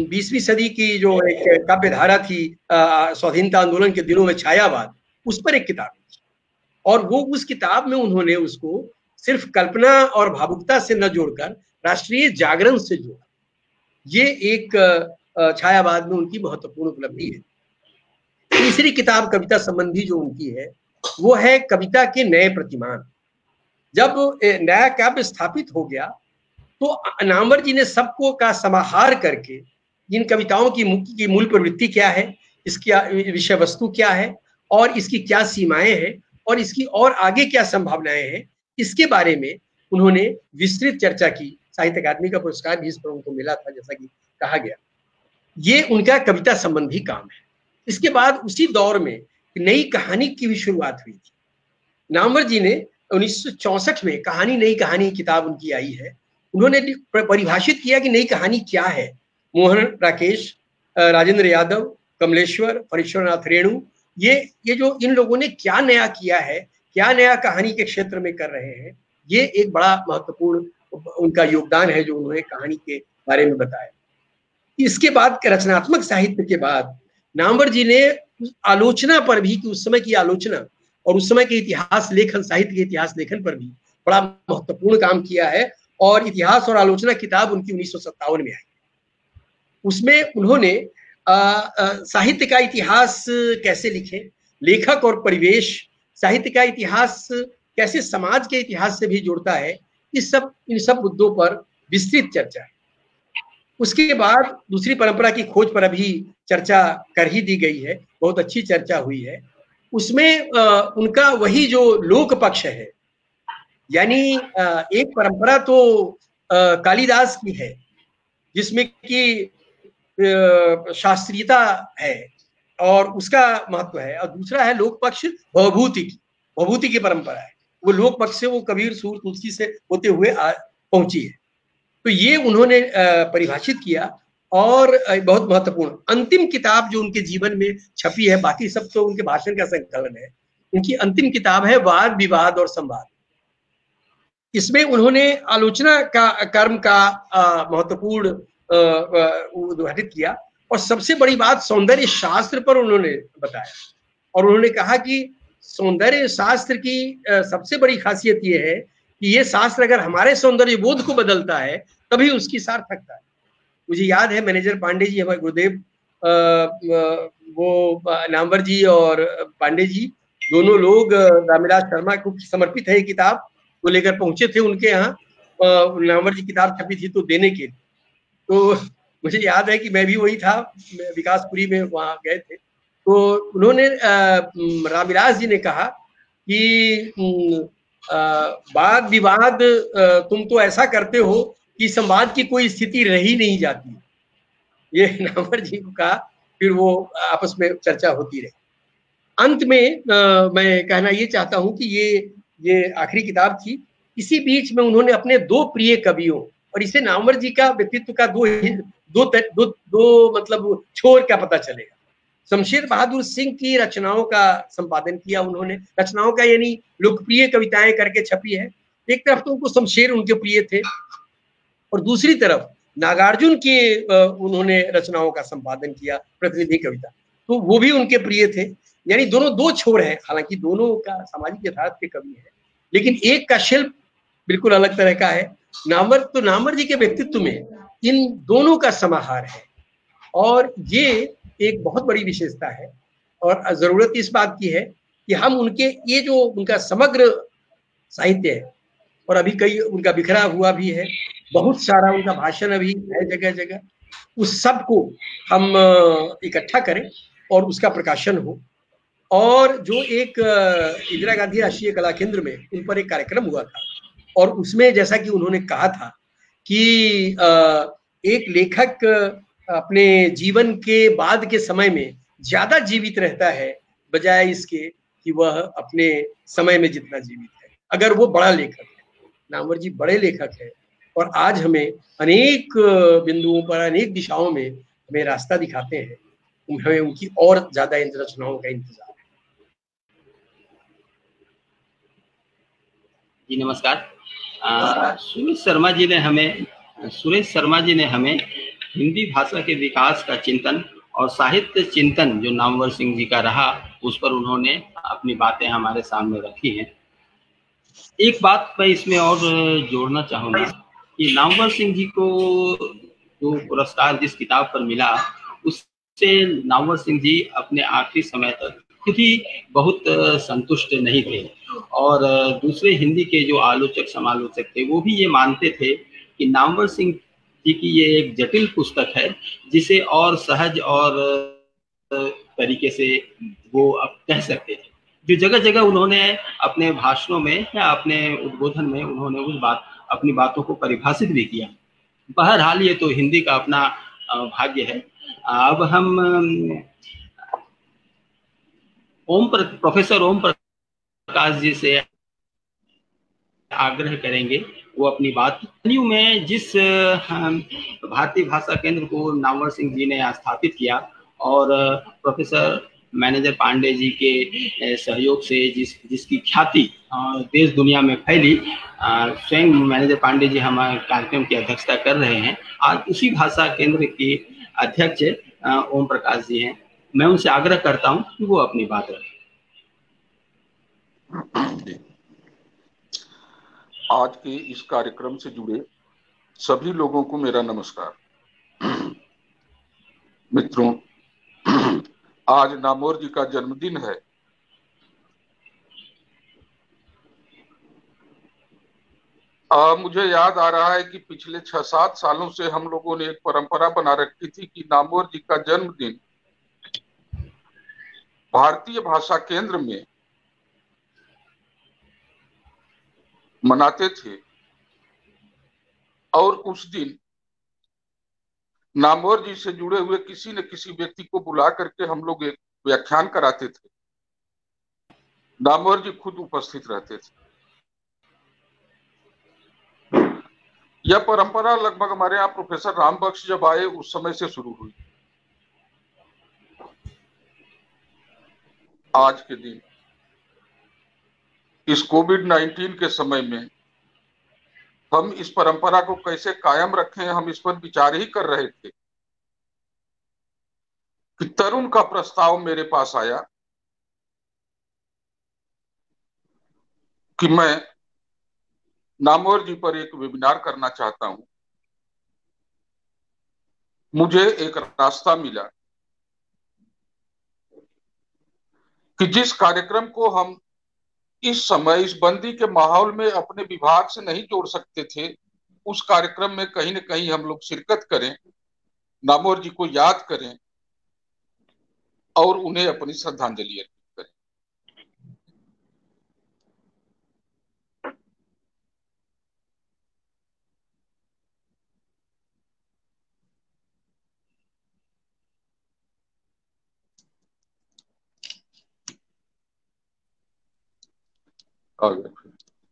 20वीं सदी की जो एक काव्य धारा थी स्वाधीनता आंदोलन के दिनों में छायावाद, उस पर एक किताब लिखी, और वो उस किताब में उन्होंने उसको सिर्फ कल्पना और भावुकता से न जोड़कर राष्ट्रीय जागरण से जोड़ा। ये एक छायावाद में उनकी महत्वपूर्ण उपलब्धि है। तीसरी किताब कविता संबंधी जो उनकी है वो है कविता के नए प्रतिमान। जब नया काव्य स्थापित हो गया तो नामवर जी ने सबको का समाहार करके इन कविताओं की मूल प्रवृत्ति क्या है, इसकी विषय वस्तु क्या है और इसकी क्या सीमाएं हैं और इसकी और आगे क्या संभावनाएं हैं, इसके बारे में उन्होंने विस्तृत चर्चा की। साहित्य अकादमी का पुरस्कार भी इस पर उनको मिला था, जैसा कि कहा गया। ये उनका कविता संबंधी काम है। इसके बाद उसी दौर में नई कहानी की भी शुरुआत हुई थी। नामवर जी ने 1964 में कहानी नई कहानी किताब उनकी आई है। उन्होंने परिभाषित किया कि नई कहानी क्या है। मोहन राकेश, राजेंद्र यादव, कमलेश्वर, फणीश्वरनाथ रेणु, ये जो इन लोगों ने क्या नया किया है, क्या नया कहानी के क्षेत्र में कर रहे हैं, ये एक बड़ा महत्वपूर्ण उनका योगदान है जो उन्होंने कहानी के बारे में बताया। इसके बाद रचनात्मक साहित्य के बाद नामवर जी ने आलोचना पर भी, कि उस समय की आलोचना और उस समय के इतिहास लेखन, साहित्य के इतिहास लेखन पर भी बड़ा महत्वपूर्ण काम किया है। और इतिहास और आलोचना किताब उनकी 1957 में आई। उसमें उन्होंने साहित्य का इतिहास कैसे लिखें, लेखक और परिवेश, साहित्य का इतिहास कैसे समाज के इतिहास से भी जुड़ता है, इन सब मुद्दों पर विस्तृत चर्चा है। उसके बाद दूसरी परंपरा की खोज पर अभी चर्चा कर ही दी गई है, बहुत अच्छी चर्चा हुई है। उसमें उनका वही जो लोक पक्ष है, यानी एक परंपरा तो कालिदास की है जिसमें कि शास्त्रीयता है और उसका महत्व है, और दूसरा है लोक पक्ष भवभूति की परंपरा है। वो लोक पक्ष से वो कबीर, सूर, तुलसी से होते हुए पहुंची है। तो ये उन्होंने परिभाषित किया। और बहुत महत्वपूर्ण अंतिम किताब जो उनके जीवन में छपी है, बाकी सब तो उनके भाषण का संकलन है, उनकी अंतिम किताब है वाद विवाद और संवाद। इसमें उन्होंने आलोचना का कर्म का महत्वपूर्ण उद्घाटित किया, और सबसे बड़ी बात सौंदर्य शास्त्र पर उन्होंने बताया। और उन्होंने कहा कि सौंदर्य शास्त्र की सबसे बड़ी खासियत यह है कि ये शास्त्र अगर हमारे सौंदर्य बोध को बदलता है तभी उसकी सार्थकता है। मुझे याद है मैनेजर पांडे जी, हमारे गुरुदेव, वो नामवर जी और पांडे जी दोनों लोग रामविलास शर्मा को समर्पित है ये किताब, वो लेकर पहुंचे थे उनके यहाँ। नामवर जी किताब छपी थी तो देने के लिए, तो मुझे याद है कि मैं भी वही था, विकासपुरी में वहाँ गए थे। तो उन्होंने रामविलास जी ने कहा कि वाद विवाद तुम तो ऐसा करते हो कि संवाद की कोई स्थिति रही नहीं जाती। ये नामवर जी को कहा, फिर वो आपस में चर्चा होती रही। अंत में मैं कहना ये चाहता हूँ कि ये आखिरी किताब थी। इसी बीच में उन्होंने अपने दो प्रिय कवियों, और इसे नामवर जी का व्यक्तित्व का दो मतलब छोर का पता चलेगा। शमशेर बहादुर सिंह की रचनाओं का संपादन किया उन्होंने, रचनाओं का यानी लोकप्रिय कविताएं करके छपी है। एक तरफ तो उनको शमशेर उनके प्रिय थे, और दूसरी तरफ नागार्जुन के उन्होंने रचनाओं का संपादन किया, प्रतिनिधि कविता, तो वो भी उनके प्रिय थे। यानी दोनों दो छोर हैं, हालांकि दोनों का सामाजिक यथार्थ के कवि है, लेकिन एक का शिल्प बिल्कुल अलग तरह का है। नामवर जी के व्यक्तित्व में इन दोनों का समाहार है, और ये एक बहुत बड़ी विशेषता है। और जरूरत इस बात की है कि हम उनके ये जो उनका समग्र साहित्य है, और अभी कई उनका बिखरा हुआ भी है, बहुत सारा उनका भाषण अभी है जगह जगह, उस सब को हम इकट्ठा करें और उसका प्रकाशन हो। और जो एक इंदिरा गांधी राष्ट्रीय कला केंद्र में उन पर एक कार्यक्रम हुआ था, और उसमें जैसा कि उन्होंने कहा था कि एक लेखक अपने जीवन के बाद के समय में ज्यादा जीवित रहता है बजाय इसके कि वह अपने समय में जितना जीवित है, अगर वो बड़ा लेखक है। नामवर जी बड़े लेखक है, और आज हमें अनेक बिंदुओं पर, अनेक दिशाओं में हमें रास्ता दिखाते हैं। हमें उनकी और ज्यादा इन रचनाओं का इंतजार है। जी नमस्कार। सुरेश शर्मा जी ने हमें हिंदी भाषा के विकास का चिंतन और साहित्य चिंतन जो नामवर सिंह जी का रहा उस पर उन्होंने अपनी बातें हमारे सामने रखी हैं। एक बात मैं इसमें और जोड़ना चाहूँगा कि नामवर सिंह जी को जो पुरस्कार जिस किताब पर मिला, उससे नामवर सिंह जी अपने आखिरी समय तक खुद ही बहुत संतुष्ट नहीं थे, और दूसरे हिंदी के जो आलोचक समालोचक थे वो भी ये मानते थे कि नामवर सिंह जी की ये एक जटिल पुस्तक है, जिसे और सहज और तरीके से वो अब कह सकते थे। जो जगह जगह उन्होंने अपने भाषणों में या अपने उद्बोधन में उन्होंने अपनी बातों को परिभाषित भी किया। बहरहाल ये तो हिंदी का अपना भाग्य है। अब हम प्रोफेसर ओम प्रकाश जी से आग्रह करेंगे वो अपनी बात में जिस भारतीय भाषा केंद्र को नामवर सिंह जी ने स्थापित किया और प्रोफेसर मैनेजर पांडे जी के सहयोग से जिसकी ख्याति देश दुनिया में फैली, स्वयं मैनेजर पांडे जी हमारे कार्यक्रम की अध्यक्षता कर रहे हैं। आज उसी भाषा केंद्र के अध्यक्ष ओम प्रकाश जी हैं। मैं उनसे आग्रह करता हूं कि वो अपनी बात रखें। आज के इस कार्यक्रम से जुड़े सभी लोगों को मेरा नमस्कार। मित्रों, आज नामवर जी का जन्मदिन है। मुझे याद आ रहा है कि पिछले 6-7 सालों से हम लोगों ने एक परंपरा बना रखी थी कि नामवर जी का जन्मदिन भारतीय भाषा केंद्र में मनाते थे और उस दिन नामवर जी से जुड़े हुए किसी न किसी व्यक्ति को बुला करके हम लोग एक व्याख्यान कराते थे। नामवर जी खुद उपस्थित रहते थे। यह परंपरा लगभग हमारे यहाँ प्रोफेसर राम बख्श जब आए उस समय से शुरू हुई। आज के दिन इस कोविड-19 के समय में हम इस परंपरा को कैसे कायम रखें, हम इस पर विचार ही कर रहे थे कि तरुण का प्रस्ताव मेरे पास आया कि मैं नामवर जी पर एक वेबिनार करना चाहता हूं। मुझे एक रास्ता मिला कि जिस कार्यक्रम को हम इस समय इस बंदी के माहौल में अपने विभाग से नहीं जोड़ सकते थे, उस कार्यक्रम में कहीं न कहीं हम लोग शिरकत करें, नामवर जी को याद करें और उन्हें अपनी श्रद्धांजलि अर्पित करें।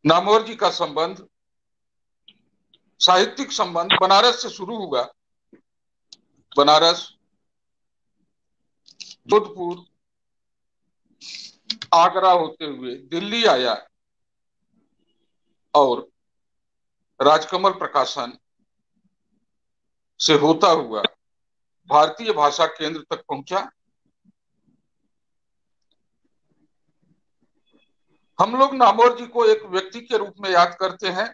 नामवर जी का संबंध, साहित्यिक संबंध बनारस से शुरू हुआ। बनारस, जोधपुर, आगरा होते हुए दिल्ली आया और राजकमल प्रकाशन से होता हुआ भारतीय भाषा केंद्र तक पहुंचा। हम लोग नामवर जी को एक व्यक्ति के रूप में याद करते हैं।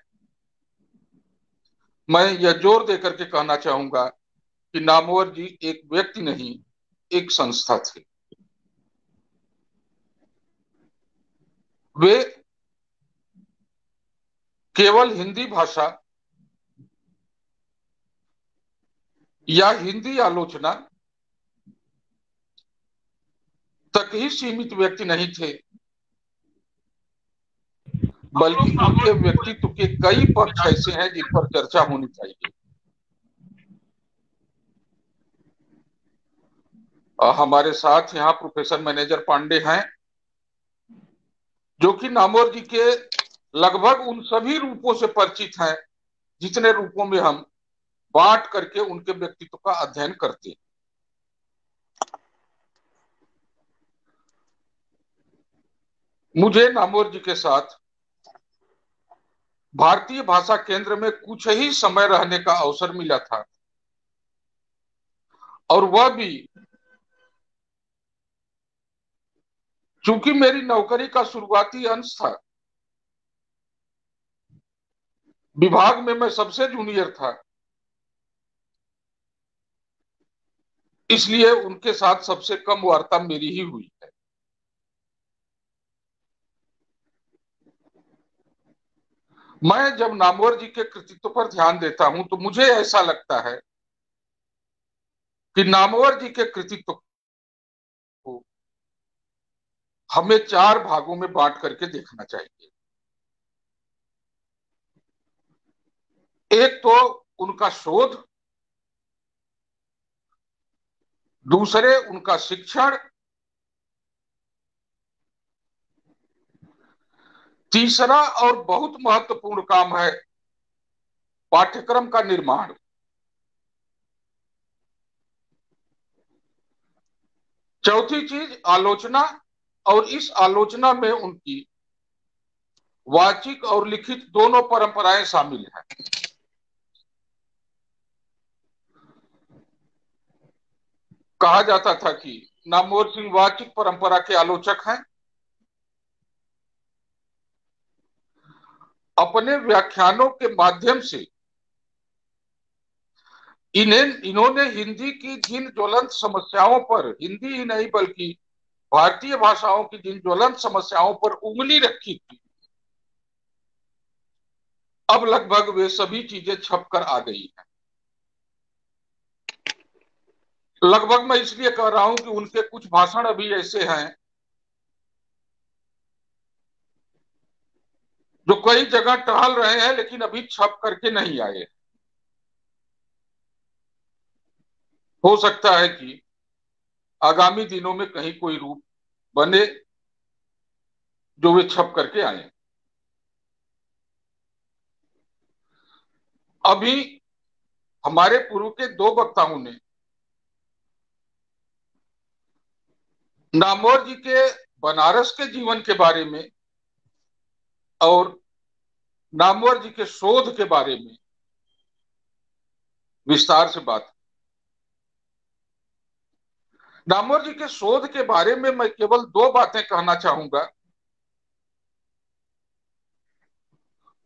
मैं यह जोर देकर के कहना चाहूंगा कि नामवर जी एक व्यक्ति नहीं, एक संस्था थे। वे केवल हिंदी भाषा या हिंदी आलोचना तक ही सीमित व्यक्ति नहीं थे, बल्कि उनके व्यक्तित्व के कई पक्ष ऐसे हैं जिन पर चर्चा होनी चाहिए। हमारे साथ यहाँ प्रोफेसर मैनेजर पांडे हैं, जो कि नामवर जी के लगभग उन सभी रूपों से परिचित हैं जितने रूपों में हम बांट करके उनके व्यक्तित्व का अध्ययन करते हैं। मुझे नामवर जी के साथ भारतीय भाषा केंद्र में कुछ ही समय रहने का अवसर मिला था, और वह भी चूंकि मेरी नौकरी का शुरुआती अंश था, विभाग में मैं सबसे जूनियर था, इसलिए उनके साथ सबसे कम वार्ता मेरी ही हुई है। मैं जब नामवर जी के कृतित्व पर ध्यान देता हूं तो मुझे ऐसा लगता है कि नामवर जी के कृतित्व को हमें 4 भागों में बांट करके देखना चाहिए। एक तो उनका शोध, दूसरे उनका शिक्षण, तीसरा और बहुत महत्वपूर्ण काम है पाठ्यक्रम का निर्माण। चौथी चीज आलोचना, और इस आलोचना में उनकी वाचिक और लिखित दोनों परंपराएं शामिल हैं। कहा जाता था कि नामवर सिंह वाचिक परंपरा के आलोचक हैं। अपने व्याख्यानों के माध्यम से इन्होंने हिंदी की जिन ज्वलंत समस्याओं पर, हिंदी ही नहीं बल्कि भारतीय भाषाओं की जिन ज्वलंत समस्याओं पर उंगली रखी थी, अब लगभग वे सभी चीजें छपकर आ गई हैं। लगभग मैं इसलिए कह रहा हूं कि उनके कुछ भाषण अभी ऐसे हैं जो कई जगह टहल रहे हैं लेकिन अभी छप करके नहीं आए। हो सकता है कि आगामी दिनों में कहीं कोई रूप बने जो वे छप करके आए। अभी हमारे पूर्व के 2 वक्ताओं ने नामवर जी के बनारस के जीवन के बारे में और नामवर जी के शोध के बारे में विस्तार से बात। नामवर जी के शोध के बारे में मैं केवल 2 बातें कहना चाहूंगा।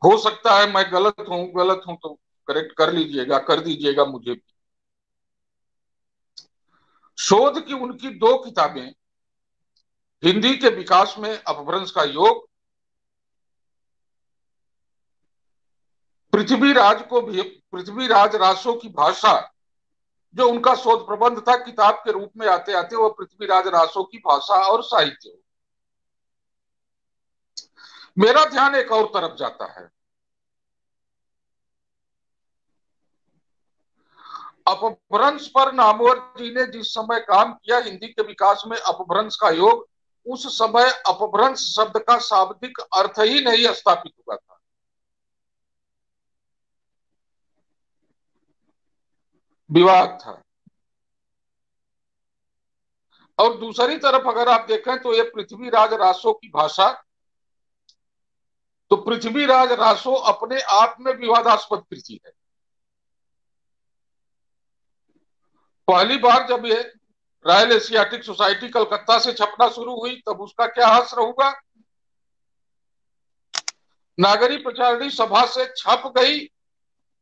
हो सकता है मैं गलत हूं तो करेक्ट कर लीजिएगा, कर दीजिएगा मुझे भी। शोध की उनकी 2 किताबें, हिंदी के विकास में अपभ्रंश का योग, पृथ्वीराज रासो की भाषा, जो उनका शोध प्रबंध था, किताब के रूप में आते आते वह पृथ्वीराज रासो की भाषा और साहित्य। मेरा ध्यान एक और तरफ जाता है। अपभ्रंश पर नामवर जी ने जिस समय काम किया, हिंदी के विकास में अपभ्रंश का योग, उस समय अपभ्रंश शब्द का शाब्दिक अर्थ ही नहीं स्थापित हुआ था। विवाद था। और दूसरी तरफ अगर आप देखें तो ये पृथ्वीराज रासो की भाषा, तो पृथ्वीराज रासो अपने आप में विवादास्पद कृति है। पहली बार जब ये रॉयल एशियाटिक सोसाइटी कलकत्ता से छपना शुरू हुई तब उसका क्या हश्र हुआ। नागरी प्रचारणी सभा से छप गई,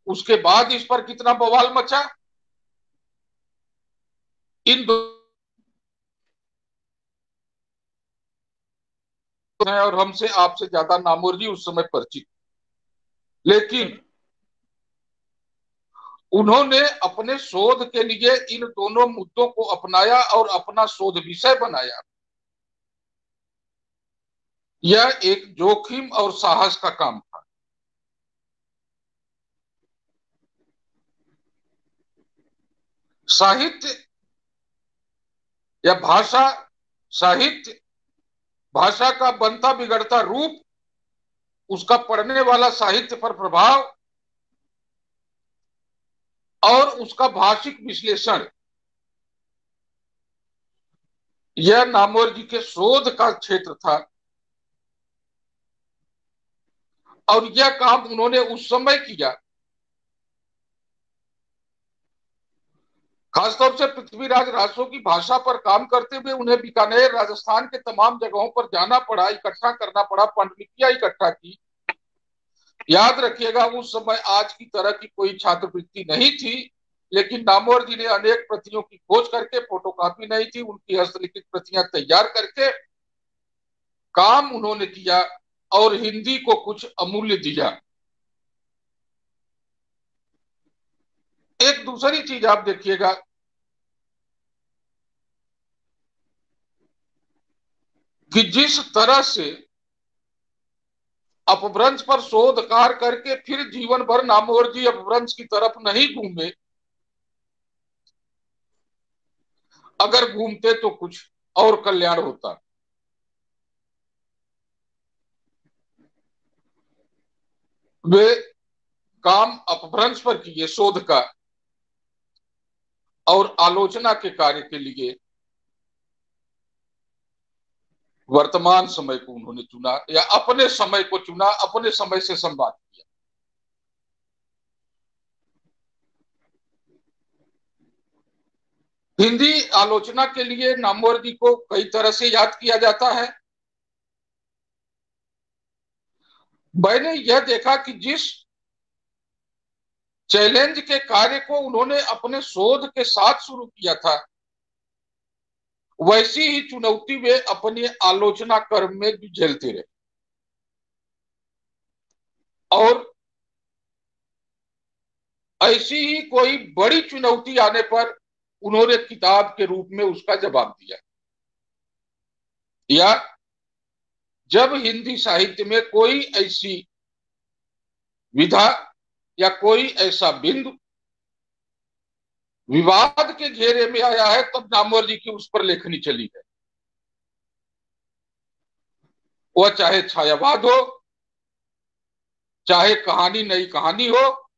उसके बाद इस पर कितना बवाल मचा। इन दो हैं और हमसे आपसे ज्यादा नामवर जी उस समय परिचित, लेकिन उन्होंने अपने शोध के लिए इन दोनों मुद्दों को अपनाया और अपना शोध विषय बनाया। यह एक जोखिम और साहस का काम था। साहित्य या भाषा, साहित्य भाषा का बनता बिगड़ता रूप, उसका पढ़ने वाला साहित्य पर प्रभाव और उसका भाषिक विश्लेषण, यह नामवर जी के शोध का क्षेत्र था। और यह काम उन्होंने उस समय किया, खासतौर से पृथ्वीराज रासो की भाषा पर काम करते हुए उन्हें बीकानेर, राजस्थान के तमाम जगहों पर जाना पड़ा, इकट्ठा करना पड़ा, पांडुलिपियां इकट्ठा की। याद रखिएगा, उस समय आज की तरह की कोई छात्रवृत्ति नहीं थी, लेकिन नामवर जी ने अनेक प्रतियों की खोज करके, फोटोकॉपी नहीं थी, उनकी हस्तलिखित प्रतियां तैयार करके काम उन्होंने किया और हिंदी को कुछ अमूल्य दिया। एक दूसरी चीज आप देखिएगा कि जिस तरह से अपभ्रंश पर शोध कार्य करके फिर जीवन भर नामवर जी अपभ्रंश की तरफ नहीं घूमे, अगर घूमते तो कुछ और कल्याण होता। वे काम अपभ्रंश पर किए शोध का और आलोचना के कार्य के लिए वर्तमान समय को उन्होंने चुना, या अपने समय को चुना, अपने समय से संवाद किया। हिंदी आलोचना के लिए नामवर जी को कई तरह से याद किया जाता है। मैंने यह देखा कि जिस चैलेंज के कार्य को उन्होंने अपने शोध के साथ शुरू किया था, वैसी ही चुनौती वे अपने आलोचना कर्म में भी झेलते रहे, और ऐसी ही कोई बड़ी चुनौती आने पर उन्होंने किताब के रूप में उसका जवाब दिया। या जब हिंदी साहित्य में कोई ऐसी विधा या कोई ऐसा बिंदु विवाद के घेरे में आया है, तब नामवर जी की उस पर लेखनी चली है। वह चाहे छायावाद हो, चाहे कहानी नई कहानी हो,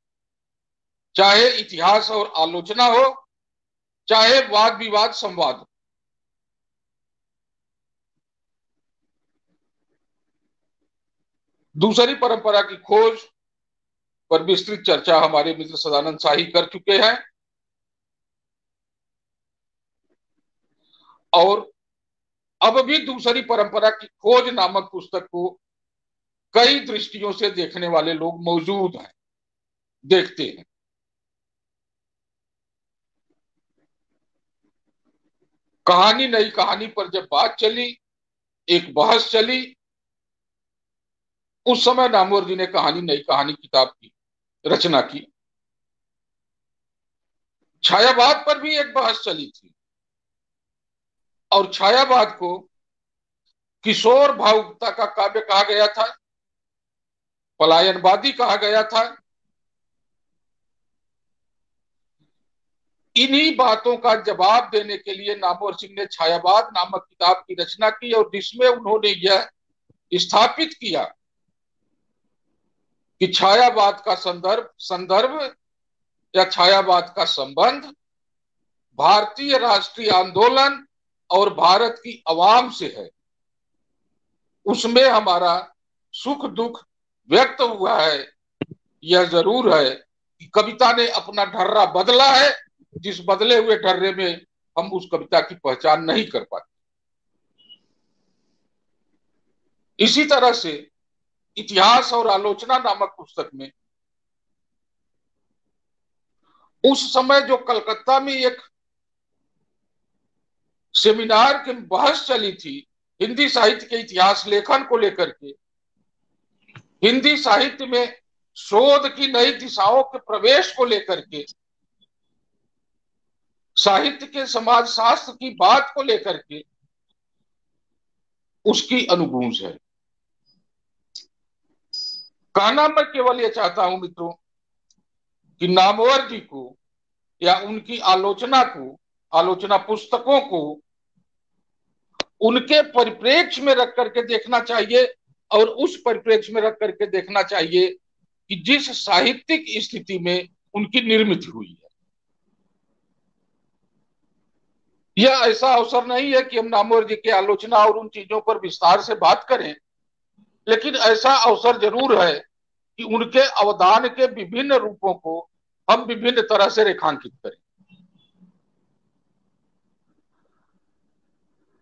चाहे इतिहास और आलोचना हो, चाहे वाद विवाद संवाद हो। दूसरी परंपरा की खोज पर विस्तृत चर्चा हमारे मित्र सदानंद शाही कर चुके हैं, और अब भी दूसरी परंपरा की खोज नामक पुस्तक को कई दृष्टियों से देखने वाले लोग मौजूद हैं, देखते हैं। कहानी नई कहानी पर जब बात चली, एक बहस चली, उस समय नामवर जी ने कहानी नई कहानी किताब की रचना की। छायावाद पर भी एक बहस चली थी, और छायावाद को किशोर भावुकता का काव्य कहा गया था, पलायनवादी कहा गया था। इन्हीं बातों का जवाब देने के लिए नामवर सिंह ने छायावाद नामक किताब की रचना की, और जिसमें उन्होंने यह स्थापित किया कि छायावाद का संदर्भ या छायावाद का संबंध भारतीय राष्ट्रीय आंदोलन और भारत की आवाम से है। उसमें हमारा सुख दुख व्यक्त हुआ है। यह जरूर है कि कविता ने अपना ढर्रा बदला है, जिस बदले हुए ढर्रे में हम उस कविता की पहचान नहीं कर पाते। इसी तरह से इतिहास और आलोचना नामक पुस्तक में उस समय जो कलकत्ता में एक सेमिनार की बहस चली थी हिंदी साहित्य के इतिहास लेखन को लेकर के, हिंदी साहित्य में शोध की नई दिशाओं के प्रवेश को लेकर के, साहित्य के समाज शास्त्र की बात को लेकर के उसकी अनुगूंज है। कहना मैं केवल यह चाहता हूं मित्रों कि नामवर जी को या उनकी आलोचना को, आलोचना पुस्तकों को उनके परिप्रेक्ष्य में रख करके देखना चाहिए, और उस परिप्रेक्ष्य में रख करके देखना चाहिए कि जिस साहित्यिक स्थिति में उनकी निर्मित हुई है। यह ऐसा अवसर नहीं है कि हम नामवर जी की आलोचना और उन चीजों पर विस्तार से बात करें, लेकिन ऐसा अवसर जरूर है कि उनके अवदान के विभिन्न रूपों को हम विभिन्न तरह से रेखांकित करें।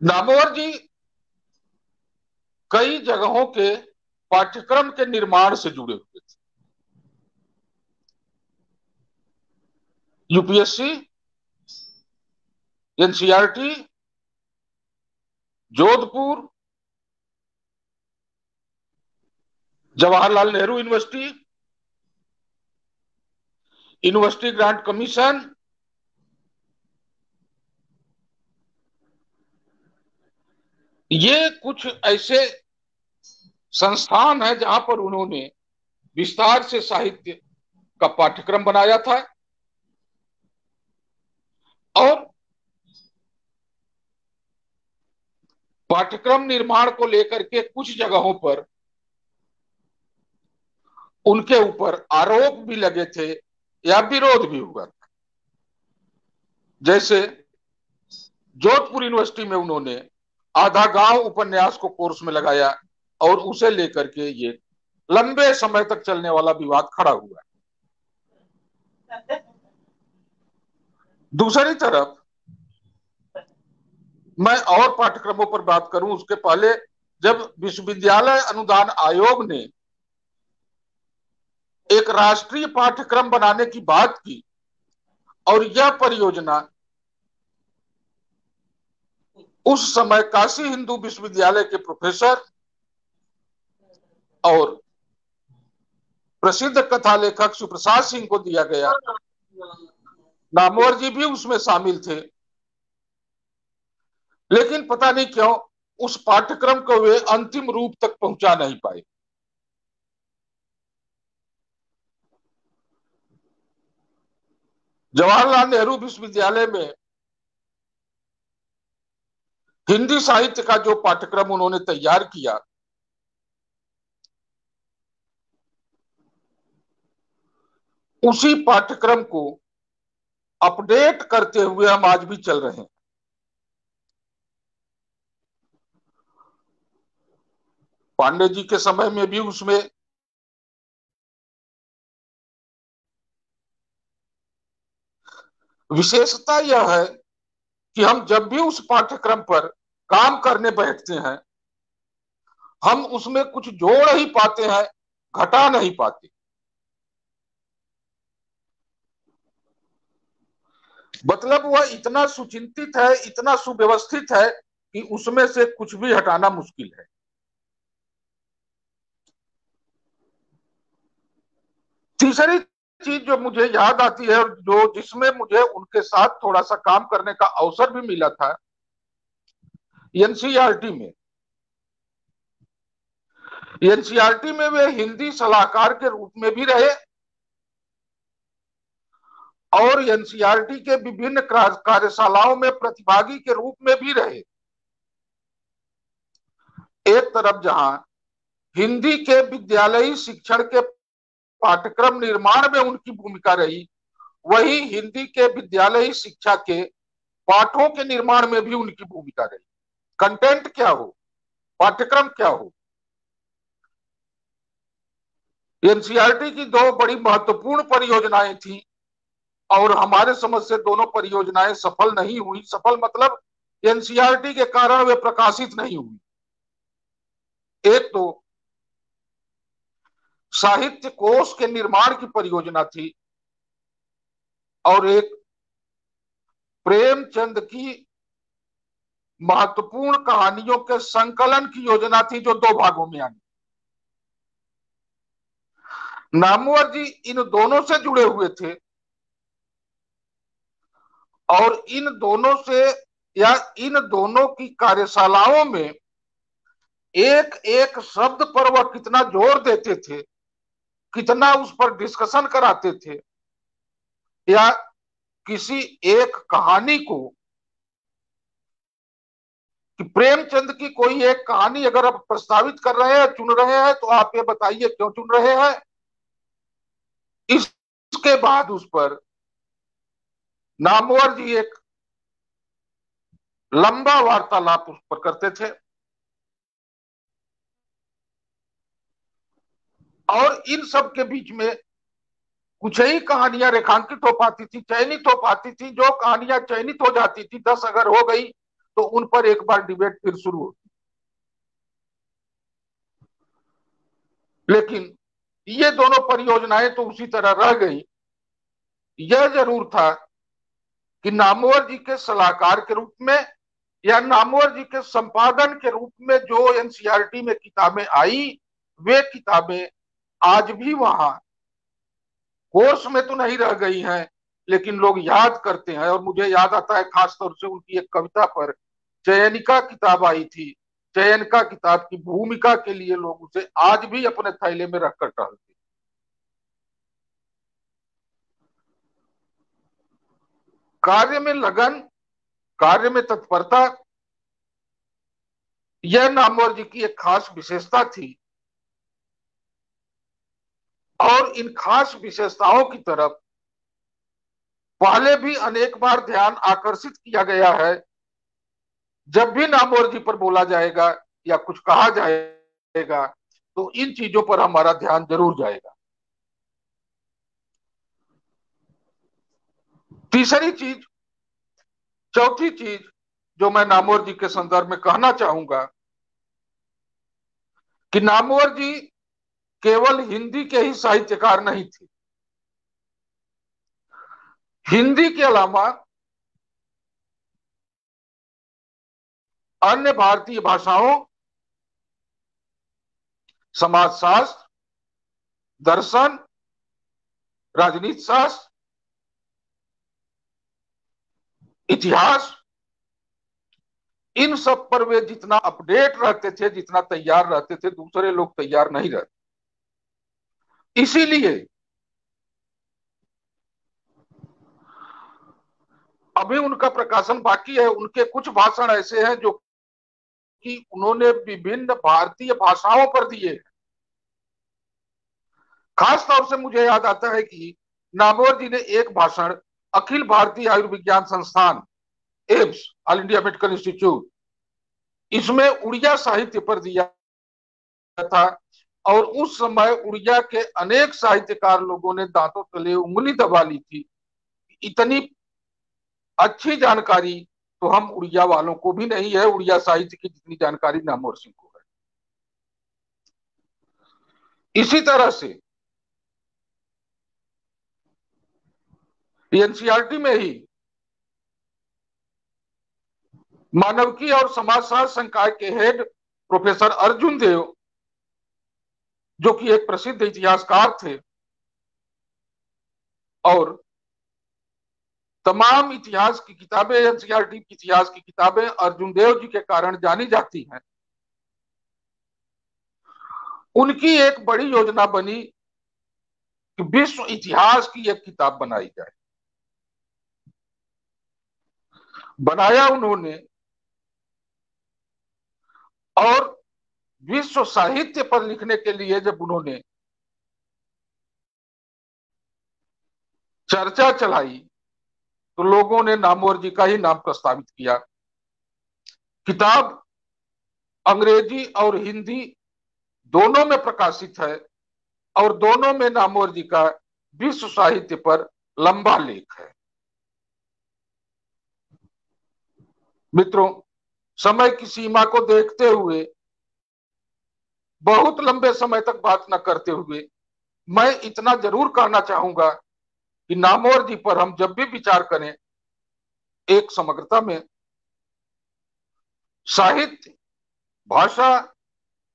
नामवर जी कई जगहों के पाठ्यक्रम के निर्माण से जुड़े हुए थे। UPSC, NCERT, Jodhpur, Jawaharlal Nehru university, university grant commission, ये कुछ ऐसे संस्थान है जहां पर उन्होंने विस्तार से साहित्य का पाठ्यक्रम बनाया था और पाठ्यक्रम निर्माण को लेकर के कुछ जगहों पर उनके ऊपर आरोप भी लगे थे या विरोध भी हुआ था। जैसे जोधपुर यूनिवर्सिटी में उन्होंने आधा गांव उपन्यास को कोर्स में लगाया और उसे लेकर के ये लंबे समय तक चलने वाला विवाद खड़ा हुआ। दूसरी तरफ मैं और पाठ्यक्रमों पर बात करूं उसके पहले जब विश्वविद्यालय अनुदान आयोग ने एक राष्ट्रीय पाठ्यक्रम बनाने की बात की और यह परियोजना उस समय काशी हिंदू विश्वविद्यालय के प्रोफेसर और प्रसिद्ध कथा लेखक सुप्रसाद सिंह को दिया गया। नामवर जी भी उसमें शामिल थे, लेकिन पता नहीं क्यों उस पाठ्यक्रम को वे अंतिम रूप तक पहुंचा नहीं पाए। जवाहरलाल नेहरू विश्वविद्यालय में हिंदी साहित्य का जो पाठ्यक्रम उन्होंने तैयार किया उसी पाठ्यक्रम को अपडेट करते हुए हम आज भी चल रहे हैं। पांडे जी के समय में भी उसमें विशेषता यह है कि हम जब भी उस पाठ्यक्रम पर काम करने बैठते हैं हम उसमें कुछ जोड़ ही पाते हैं, घटा नहीं पाते। मतलब वह इतना सुचिंतित है, इतना सुव्यवस्थित है कि उसमें से कुछ भी हटाना मुश्किल है। तीसरी चीज जो मुझे याद आती है और जो जिसमें मुझे उनके साथ थोड़ा सा काम करने का अवसर भी मिला था, एनसीईआरटी में। एनसीईआरटी में वे हिंदी सलाहकार के रूप में भी रहे और एनसीईआरटी के विभिन्न कार्यशालाओं में प्रतिभागी के रूप में भी रहे। एक तरफ जहां हिंदी के विद्यालयी शिक्षण के पाठ्यक्रम निर्माण में उनकी भूमिका रही, वही हिंदी के विद्यालयी शिक्षा के पाठों के निर्माण में भी उनकी भूमिका रही। कंटेंट क्या हो, पाठ्यक्रम क्या हो। एनसीईआरटी की दो बड़ी महत्वपूर्ण परियोजनाएं थी और हमारे समझ से दोनों परियोजनाएं सफल नहीं हुई। सफल मतलब एनसीईआरटी के कारण वे प्रकाशित नहीं हुई। एक तो साहित्य कोश के निर्माण की परियोजना थी और एक प्रेमचंद की महत्वपूर्ण कहानियों के संकलन की योजना थी जो 2 भागों में आनी। नामवर जी इन दोनों से जुड़े हुए थे और इन दोनों से या इन दोनों की कार्यशालाओं में एक एक शब्द पर वह कितना जोर देते थे, कितना उस पर डिस्कशन कराते थे, या किसी एक कहानी को कि प्रेमचंद की कोई एक कहानी अगर आप प्रस्तावित कर रहे हैं, चुन रहे हैं, तो आप ये बताइए क्यों चुन रहे हैं। इसके बाद उस पर नामवर जी एक लंबा वार्तालाप उस पर करते थे और इन सब के बीच में कुछ ही कहानियां रेखांकित हो पाती थी, चयनित हो पाती थी। जो कहानियां चयनित हो जाती थी, 10 अगर हो गई तो उन पर एक बार डिबेट फिर शुरू होती। लेकिन ये दोनों परियोजनाएं तो उसी तरह रह गई। यह जरूर था कि नामवर जी के सलाहकार के रूप में या नामवर जी के संपादन के रूप में जो एनसीईआरटी में किताबें आई, वे किताबें आज भी वहां कोर्स में तो नहीं रह गई हैं, लेकिन लोग याद करते हैं। और मुझे याद आता है खासतौर से उनकी एक कविता पर चयनिका किताब आई थी। चयनिका किताब की भूमिका के लिए लोग उसे आज भी अपने थैले में रखकर टहलते। कार्य में लगन, कार्य में तत्परता, यह नामवर जी की एक खास विशेषता थी। और इन खास विशेषताओं की तरफ पहले भी अनेक बार ध्यान आकर्षित किया गया है। जब भी नामवर जी पर बोला जाएगा या कुछ कहा जाएगा तो इन चीजों पर हमारा ध्यान जरूर जाएगा। तीसरी चीज, चौथी चीज जो मैं नामवर जी के संदर्भ में कहना चाहूंगा कि नामवर जी केवल हिंदी के ही साहित्यकार नहीं थे। हिंदी के अलावा अन्य भारतीय भाषाओं, समाजशास्त्र, दर्शन, राजनीति शास्त्र, इतिहास, इन सब पर वे जितना अपडेट रहते थे, जितना तैयार रहते थे, दूसरे लोग तैयार नहीं रहते। इसीलिए अभी उनका प्रकाशन बाकी है। उनके कुछ भाषण ऐसे हैं जो कि उन्होंने विभिन्न भारतीय भाषाओं पर दिए। खास तौर से मुझे याद आता है कि नामवर जी ने एक भाषण अखिल भारतीय आयुर्विज्ञान संस्थान, AIIMS, all India medical institute, इसमें उड़िया साहित्य पर दिया था। और उस समय उड़िया के अनेक साहित्यकार लोगों ने दांतों तले उंगली दबा ली थी। इतनी अच्छी जानकारी तो हम उड़िया वालों को भी नहीं है, उड़िया साहित्य की जितनी जानकारी नामवर सिंह को है। इसी तरह से एनसीईआरटी में ही मानविकी और समाजशास्त्र संकाय के हेड प्रोफेसर अर्जुन देव, जो कि एक प्रसिद्ध इतिहासकार थे और तमाम इतिहास की किताबें, एनसीईआरटी की इतिहास की किताबें अर्जुन देव जी के कारण जानी जाती हैं। उनकी एक बड़ी योजना बनी कि विश्व इतिहास की एक किताब बनाई जाए। बनाया उन्होंने और विश्व साहित्य पर लिखने के लिए जब उन्होंने चर्चा चलाई तो लोगों ने नामवर जी का ही नाम प्रस्तावित किया। किताब अंग्रेजी और हिंदी दोनों में प्रकाशित है और दोनों में नामवर जी का विश्व साहित्य पर लंबा लेख है। मित्रों, समय की सीमा को देखते हुए, बहुत लंबे समय तक बात न करते हुए, मैं इतना जरूर कहना चाहूंगा कि नामवर जी पर हम जब भी विचार करें, एक समग्रता में साहित्य, भाषा,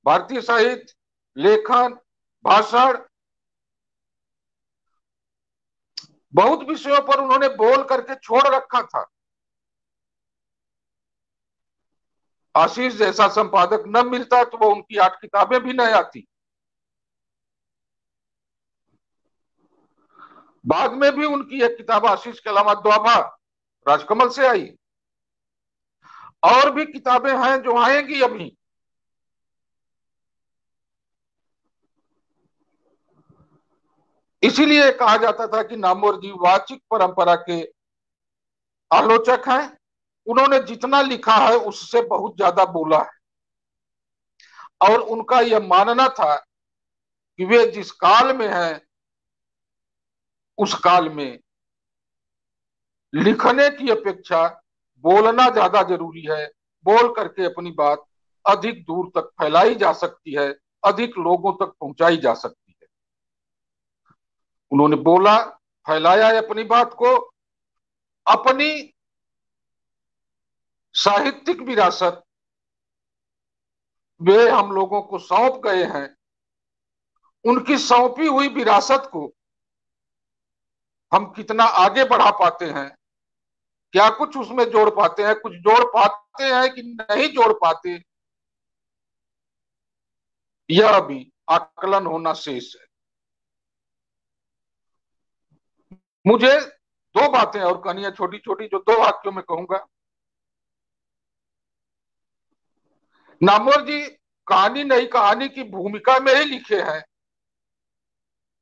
भारतीय साहित्य, लेखन, भाषण, बहुत विषयों पर उन्होंने बोल करके छोड़ रखा था। आशीष जैसा संपादक न मिलता तो वो उनकी 8 किताबें भी न आती। बाद में भी उनकी एक किताब आशीष के अलावा द्वाभा राजकमल से आई। और भी किताबें हैं जो आएंगी अभी। इसीलिए कहा जाता था कि नामवर जी वाचिक परंपरा के आलोचक हैं। उन्होंने जितना लिखा है उससे बहुत ज्यादा बोला है और उनका यह मानना था कि वे जिस काल में हैं उस काल में लिखने की अपेक्षा बोलना ज्यादा जरूरी है। बोल करके अपनी बात अधिक दूर तक फैलाई जा सकती है, अधिक लोगों तक पहुंचाई जा सकती है। उन्होंने बोला, फैलाया है अपनी बात को, अपनी साहित्यिक विरासत वे हम लोगों को सौंप गए हैं। उनकी सौंपी हुई विरासत को हम कितना आगे बढ़ा पाते हैं, क्या कुछ उसमें जोड़ पाते हैं, कुछ जोड़ पाते हैं कि नहीं जोड़ पाते, यह भी आकलन होना शेष है। मुझे दो बातें और कहनी है, छोटी छोटी, जो 2 वाक्यों में कहूंगा। नामवर जी कहानी नहीं, कहानी की भूमिका में ही लिखे हैं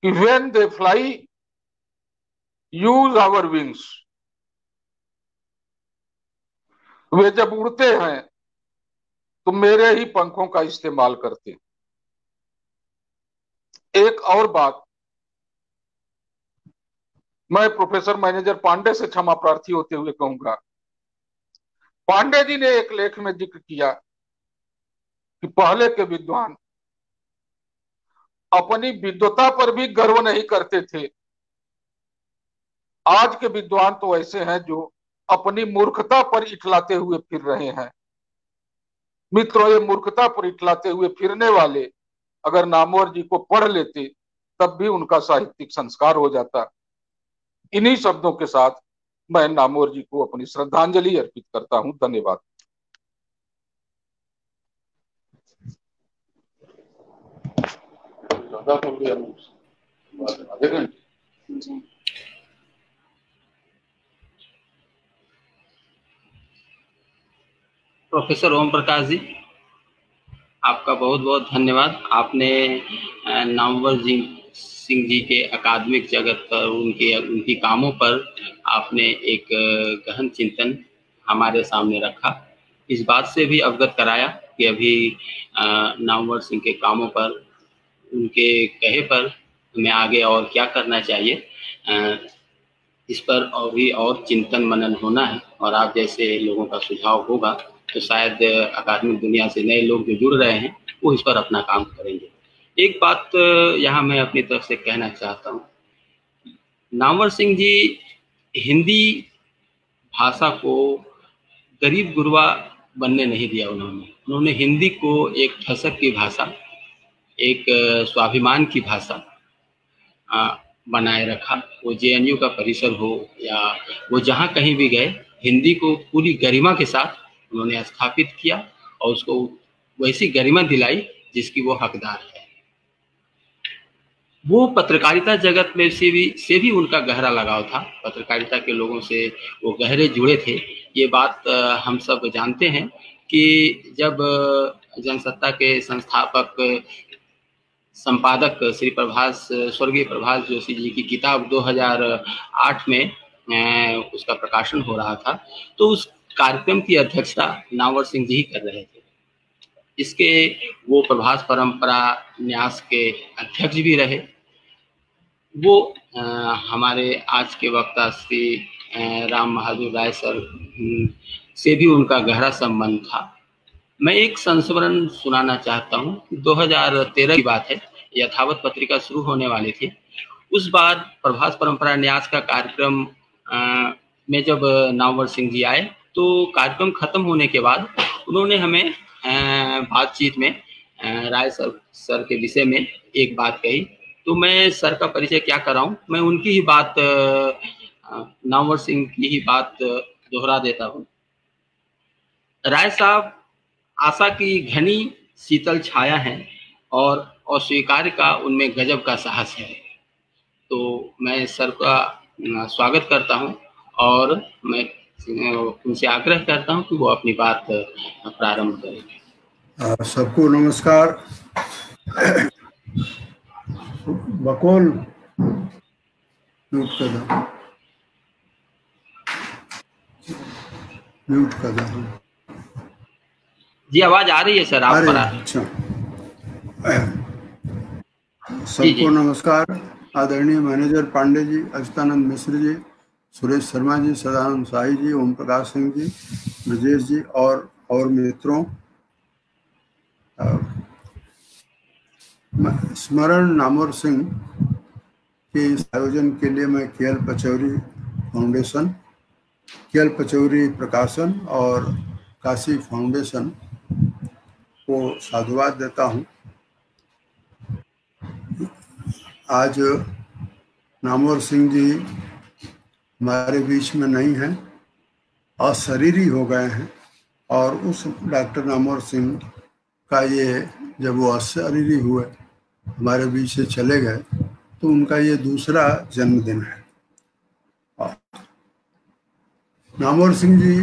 कि when they fly use our wings, वे जब उड़ते हैं तो मेरे ही पंखों का इस्तेमाल करते हैं। एक और बात, मैं प्रोफेसर मैनेजर पांडे से क्षमा प्रार्थी होते हुए कहूंगा। पांडे जी ने एक लेख में जिक्र किया कि पहले के विद्वान अपनी विद्वता पर भी गर्व नहीं करते थे। आज के विद्वान तो ऐसे हैं जो अपनी मूर्खता पर इठलाते हुए फिर रहे हैं। मित्रों, ये मूर्खता पर इठलाते हुए फिरने वाले अगर नामवर जी को पढ़ लेते तब भी उनका साहित्यिक संस्कार हो जाता। इन्हीं शब्दों के साथ मैं नामवर जी को अपनी श्रद्धांजलि अर्पित करता हूं। धन्यवाद। प्रोफेसर ओम प्रकाश जी, आपका बहुत बहुत धन्यवाद। आपने नामवर सिंह जी के अकादमिक जगत पर, उनकी कामों पर आपने एक गहन चिंतन हमारे सामने रखा। इस बात से भी अवगत कराया कि अभी नामवर सिंह के कामों पर, उनके कहे पर हमें आगे और क्या करना चाहिए, इस पर और भी और चिंतन मनन होना है। और आप जैसे लोगों का सुझाव होगा तो शायद अकादमिक दुनिया से नए लोग जो जुड़ रहे हैं वो इस पर अपना काम करेंगे। एक बात यहाँ मैं अपनी तरफ से कहना चाहता हूँ, नामवर सिंह जी हिंदी भाषा को गरीब गुरबा बनने नहीं दिया। उन्होंने हिंदी को एक ठसक की भाषा, एक स्वाभिमान की भाषा बनाए रखा। वो जेएनयू का परिसर हो या वो जहाँ कहीं भी गए, हिंदी को पूरी गरिमा के साथ उन्होंने स्थापित किया और उसको वैसी गरिमा दिलाई जिसकी वो हकदार है। वो पत्रकारिता जगत में से भी उनका गहरा लगाव था। पत्रकारिता के लोगों से वो गहरे जुड़े थे। ये बात हम सब जानते हैं कि जब जनसत्ता के संस्थापक संपादक श्री स्वर्गीय प्रभास जोशी जी की किताब 2008 में उसका प्रकाशन हो रहा था, तो उस कार्यक्रम की अध्यक्षता नामवर सिंह जी ही कर रहे थे। इसके वो प्रभास परंपरा न्यास के अध्यक्ष भी रहे। वो हमारे आज के वक्ता श्री राम बहादुर राय सर से भी उनका गहरा संबंध था। मैं एक संस्मरण सुनाना चाहता हूँ। 2013 की बात है, यथावत पत्रिका शुरू होने वाली थी। उस बार प्रभास परंपरा न्यास का कार्यक्रम में जब नामवर सिंह जी आए तो कार्यक्रम खत्म होने के बाद उन्होंने हमें बातचीत में राय सर के विषय में एक बात कही। तो मैं सर का परिचय क्या कराऊं, मैं उनकी ही बात, नामवर सिंह की ही बात दोहरा देता हूँ। राय साहब आशा की घनी शीतल छाया है और अस्वीकार्य का उनमें गजब का साहस है। तो मैं सर का स्वागत करता हूं और मैं उनसे आग्रह करता हूं कि वो अपनी बात प्रारंभ करें। सबको नमस्कार। बकौल म्यूट कर दो। जी आवाज आ रही है सर, आप पर। अच्छा, सबको नमस्कार। आदरणीय मैनेजर पांडे जी, अच्युतानंद मिश्र जी, सुरेश शर्मा जी, सदानंद साई जी, ओम प्रकाश सिंह जी, ब्रजेश जी और मित्रों, स्मरण नामवर सिंह के इस आयोजन के लिए मैं KL Pachauri foundation, KL Pachauri प्रकाशन और काशी फाउंडेशन को साधुवाद देता हूँ। आज नामवर सिंह जी हमारे बीच में नहीं हैं, अशरीरी हो गए हैं, और उस डॉक्टर नामवर सिंह का ये, जब वो अशरीरी हुए, हमारे बीच से चले गए, तो उनका ये दूसरा जन्मदिन है। नामवर सिंह जी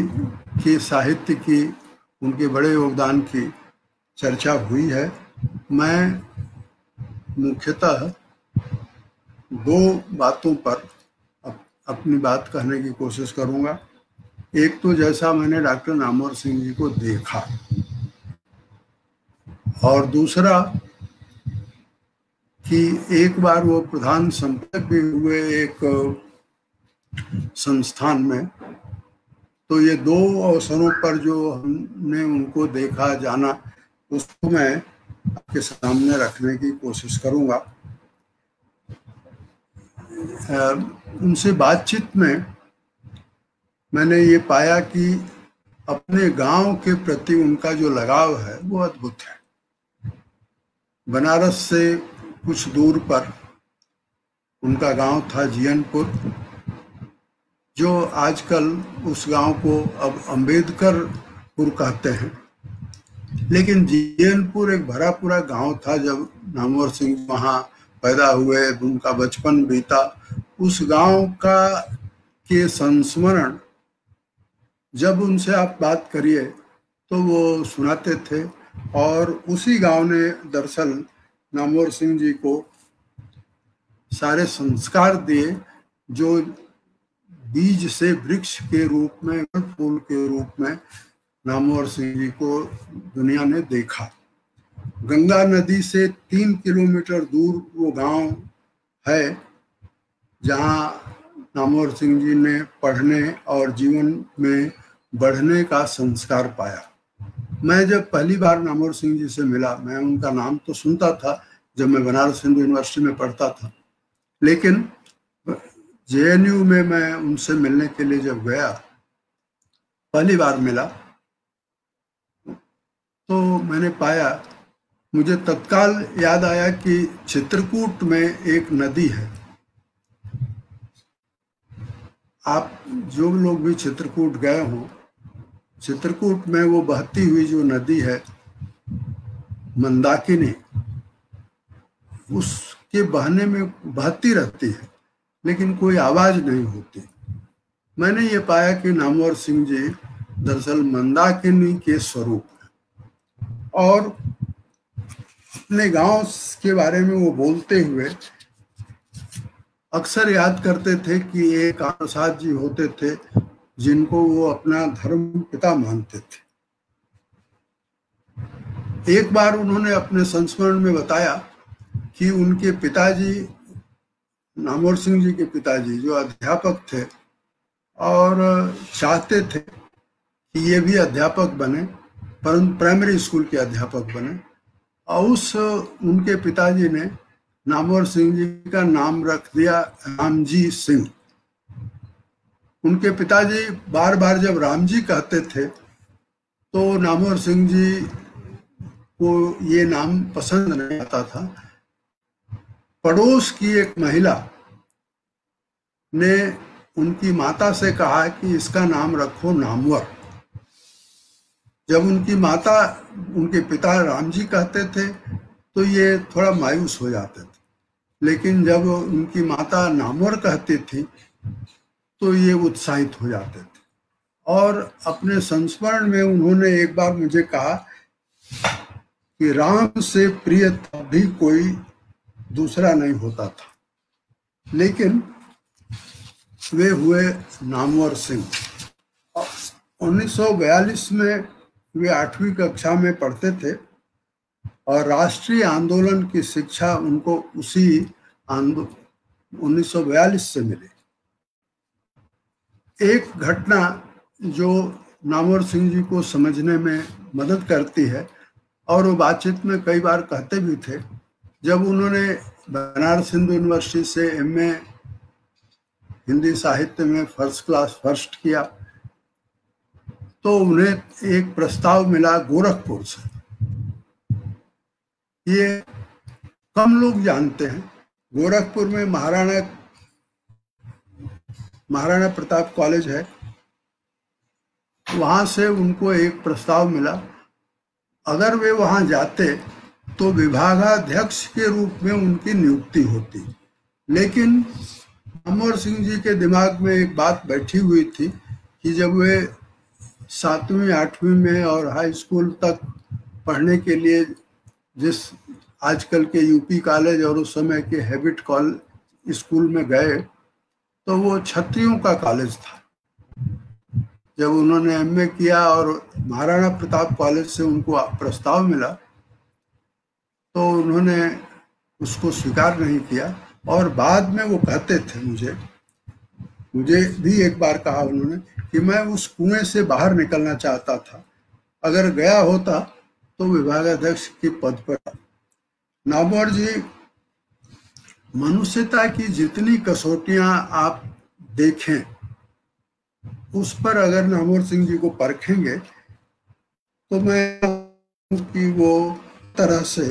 की साहित्य की, उनके बड़े योगदान की चर्चा हुई है। मैं मुख्यतः दो बातों पर अपनी बात कहने की कोशिश करूंगा। एक तो जैसा मैंने डॉक्टर नामवर सिंह जी को देखा, और दूसरा कि एक बार वो प्रधान संपादक भी हुए एक संस्थान में। तो ये दो अवसरों पर जो हमने उनको देखा, जाना, उसको मैं आपके सामने रखने की कोशिश करूंगा। उनसे बातचीत में मैंने ये पाया कि अपने गांव के प्रति उनका जो लगाव है वो अद्भुत है। बनारस से कुछ दूर पर उनका गांव था जियनपुर, जो आजकल उस गांव को अब अम्बेडकरपुर कहते हैं, लेकिन जियनपुर एक भरा पूरा गांव था। जब नामवर सिंह वहाँ पैदा हुए, उनका बचपन बीता, उस गांव का के संस्मरण जब उनसे आप बात करिए तो वो सुनाते थे। और उसी गांव ने दरअसल नामवर सिंह जी को सारे संस्कार दिए, जो बीज से वृक्ष के रूप में, फूल के रूप में नामवर सिंह जी को दुनिया ने देखा। गंगा नदी से 3 किलोमीटर दूर वो गांव है जहां नामवर सिंह जी ने पढ़ने और जीवन में बढ़ने का संस्कार पाया। मैं जब पहली बार नामवर सिंह जी से मिला, मैं उनका नाम तो सुनता था जब मैं बनारस हिंदू यूनिवर्सिटी में पढ़ता था, लेकिन जेएनयू में मैं उनसे मिलने के लिए जब गया, पहली बार मिला, तो मैंने पाया, मुझे तत्काल याद आया कि चित्रकूट में एक नदी है। आप जो लोग भी चित्रकूट गए हो, चित्रकूट में वो बहती हुई जो नदी है मंदाकिनी, उसके बहने में बहती रहती है, लेकिन कोई आवाज नहीं होती। मैंने ये पाया कि नामवर सिंह जी दरअसल मंदाकिनी के स्वरूप हैं। और अपने गांव के बारे में वो बोलते हुए अक्सर याद करते थे कि एक प्रसाद जी होते थे जिनको वो अपना धर्म पिता मानते थे। एक बार उन्होंने अपने संस्मरण में बताया कि उनके पिताजी, नामवर सिंह जी के पिताजी, जो अध्यापक थे और चाहते थे कि ये भी अध्यापक बने, परंतु प्राइमरी स्कूल के अध्यापक बने, और उनके पिताजी ने नामवर सिंह जी का नाम रख दिया रामजी सिंह। उनके पिताजी बार बार जब रामजी कहते थे तो नामवर सिंह जी को ये नाम पसंद नहीं आता था। पड़ोस की एक महिला ने उनकी माता से कहा कि इसका नाम रखो नामवर। जब उनकी माता उनके पिता रामजी कहते थे तो ये थोड़ा मायूस हो जाते थे, लेकिन जब उनकी माता नामवर कहती थी तो ये उत्साहित हो जाते थे। और अपने संस्मरण में उन्होंने एक बार मुझे कहा कि राम से प्रिय तब भी कोई दूसरा नहीं होता था, लेकिन वे हुए नामवर सिंह। 1942 में वे 8वीं कक्षा में पढ़ते थे और राष्ट्रीय आंदोलन की शिक्षा उनको उसी 1942 से मिली। एक घटना जो नामवर सिंह जी को समझने में मदद करती है, और वो बातचीत में कई बार कहते भी थे, जब उन्होंने बनारस हिंदू यूनिवर्सिटी से एमए हिंदी साहित्य में फर्स्ट क्लास फर्स्ट किया, तो उन्हें एक प्रस्ताव मिला गोरखपुर से। ये कम लोग जानते हैं, गोरखपुर में महाराणा प्रताप कॉलेज है, वहां से उनको एक प्रस्ताव मिला, अगर वे वहां जाते तो विभागाध्यक्ष के रूप में उनकी नियुक्ति होती। लेकिन नामवर सिंह जी के दिमाग में एक बात बैठी हुई थी कि जब वे 7वीं 8वीं में और हाई स्कूल तक पढ़ने के लिए जिस आजकल के यूपी कॉलेज और उस समय के हैबिट कॉलेज स्कूल में गए, तो वो क्षत्रियों का कॉलेज था। जब उन्होंने एमए किया और महाराणा प्रताप कॉलेज से उनको प्रस्ताव मिला, तो उन्होंने उसको स्वीकार नहीं किया। और बाद में वो कहते थे, मुझे भी एक बार कहा उन्होंने कि मैं उस कुएं से बाहर निकलना चाहता था, अगर गया होता तो विभागाध्यक्ष के पद पर। नामवर जी मनुष्यता की जितनी कसौटियां आप देखें, उस पर अगर नामवर सिंह जी को परखेंगे तो मैं कि वो तरह से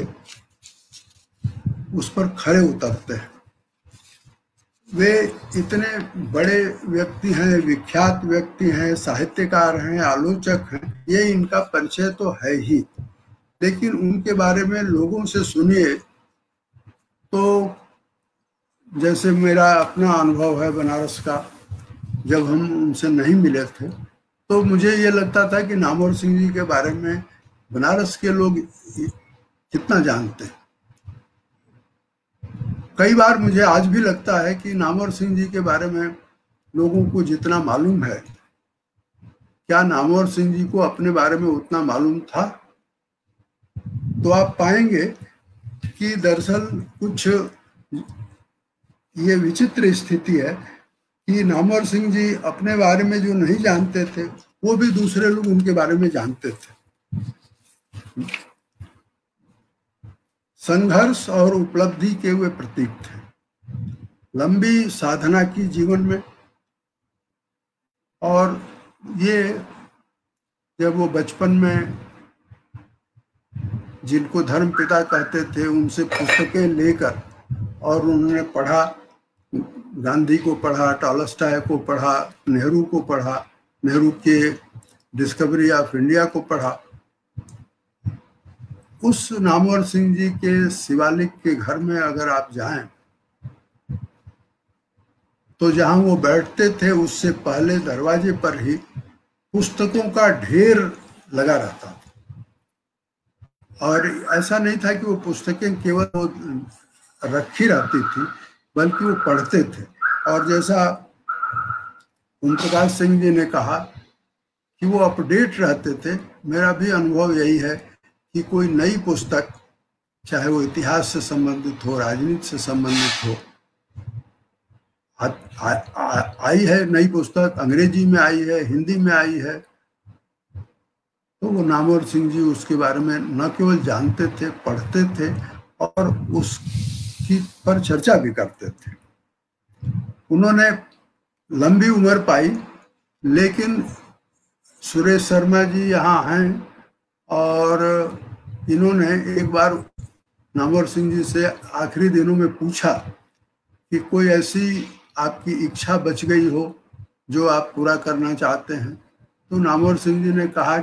उस पर खरे उतरते हैं। वे इतने बड़े व्यक्ति हैं, विख्यात व्यक्ति हैं, साहित्यकार हैं, आलोचक हैं, ये इनका परिचय तो है ही, लेकिन उनके बारे में लोगों से सुनिए तो, जैसे मेरा अपना अनुभव है बनारस का, जब हम उनसे नहीं मिले थे तो मुझे ये लगता था कि नामवर सिंह जी के बारे में बनारस के लोग कितना जानते हैं। कई बार मुझे आज भी लगता है कि नामवर सिंह जी के बारे में लोगों को जितना मालूम है, क्या नामवर सिंह जी को अपने बारे में उतना मालूम था? तो आप पाएंगे कि दरअसल कुछ ये विचित्र स्थिति है कि नामवर सिंह जी अपने बारे में जो नहीं जानते थे, वो भी दूसरे लोग उनके बारे में जानते थे। संघर्ष और उपलब्धि के वे प्रतीक थे। लंबी साधना की जीवन में, और ये जब वो बचपन में जिनको धर्म पिता कहते थे उनसे पुस्तकें लेकर, और उन्होंने पढ़ा, गांधी को पढ़ा, टॉलस्टॉय को पढ़ा, नेहरू को पढ़ा, नेहरू के डिस्कवरी ऑफ इंडिया को पढ़ा। उस नामवर सिंह जी के शिवालिक के घर में अगर आप जाएं तो जहां वो बैठते थे उससे पहले दरवाजे पर ही पुस्तकों का ढेर लगा रहता था। और ऐसा नहीं था कि वो पुस्तकें केवल रखी रहती थी, बल्कि वो पढ़ते थे। और जैसा ओम प्रकाश सिंह जी ने कहा कि वो अपडेट रहते थे, मेरा भी अनुभव यही है कि कोई नई पुस्तक, चाहे वो इतिहास से संबंधित हो, राजनीति से संबंधित हो, आई है नई पुस्तक, अंग्रेजी में आई है, हिंदी में आई है, तो वो नामवर सिंह जी उसके बारे में न केवल जानते थे, पढ़ते थे और उसकी पर चर्चा भी करते थे। उन्होंने लंबी उम्र पाई, लेकिन सुरेश शर्मा जी यहाँ हैं और इन्होंने एक बार नामवर सिंह जी से आखिरी दिनों में पूछा कि कोई ऐसी आपकी इच्छा बच गई हो जो आप पूरा करना चाहते हैं। तो नामवर सिंह जी ने कहा,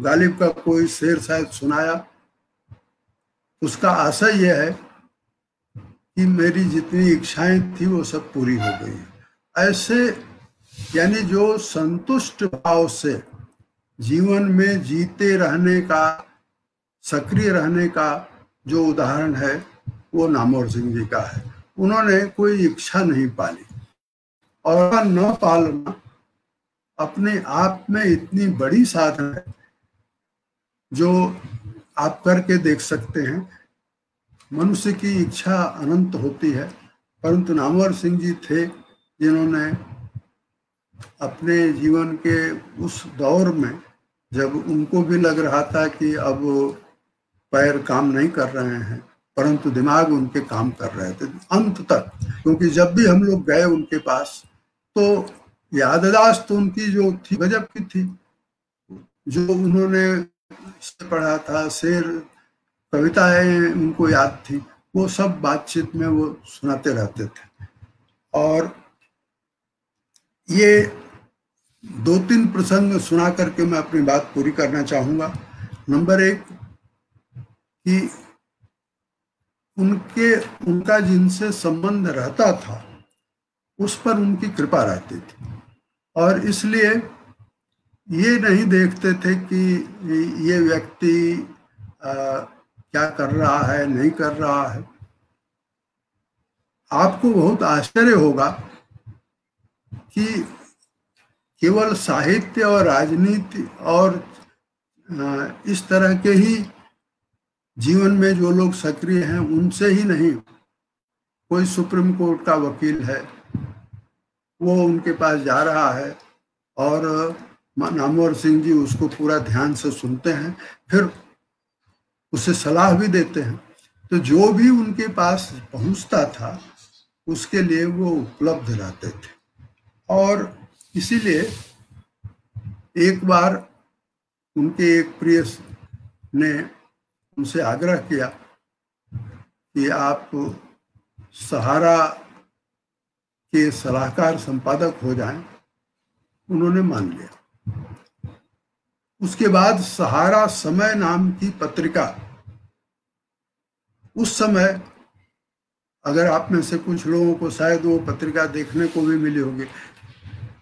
गालिब का कोई शेर शायद सुनाया, उसका आशय यह है कि मेरी जितनी इच्छाएं थी वो सब पूरी हो गई। ऐसे यानी जो संतुष्ट भाव से जीवन में जीते रहने का, सक्रिय रहने का जो उदाहरण है वो नामवर सिंह जी का है। उन्होंने कोई इच्छा नहीं पाली, और न पालना अपने आप में इतनी बड़ी साधना है जो आप करके देख सकते हैं। मनुष्य की इच्छा अनंत होती है, परंतु नामवर सिंह जी थे जिन्होंने अपने जीवन के उस दौर में जब उनको भी लग रहा था कि अब पैर काम नहीं कर रहे हैं, परंतु दिमाग उनके काम कर रहे थे अंत तक। क्योंकि जब भी हम लोग गए उनके पास तो याददाश्त तो उनकी जो थी गजब की थी। जो उन्होंने पढ़ा था, शेर, कविताएं उनको याद थी, वो सब बातचीत में वो सुनाते रहते थे। और ये 2-3 प्रसंग सुना करके मैं अपनी बात पूरी करना चाहूंगा। नंबर 1 कि उनका जिनसे संबंध रहता था उस पर उनकी कृपा रहती थी, और इसलिए ये नहीं देखते थे कि ये व्यक्ति क्या कर रहा है, नहीं कर रहा है। आपको बहुत आश्चर्य होगा कि केवल साहित्य और राजनीति और इस तरह के ही जीवन में जो लोग सक्रिय हैं उनसे ही नहीं, कोई सुप्रीम कोर्ट का वकील है, वो उनके पास जा रहा है और नामवर सिंह जी उसको पूरा ध्यान से सुनते हैं, फिर उसे सलाह भी देते हैं। तो जो भी उनके पास पहुंचता था उसके लिए वो उपलब्ध रहते थे। और इसीलिए एक बार उनके एक प्रिय ने उनसे आग्रह किया कि आप सहारा के सलाहकार संपादक हो जाएं। उन्होंने मान लिया। उसके बाद सहारा समय नाम की पत्रिका, उस समय अगर आप में से कुछ लोगों को शायद वो पत्रिका देखने को भी मिली होगी,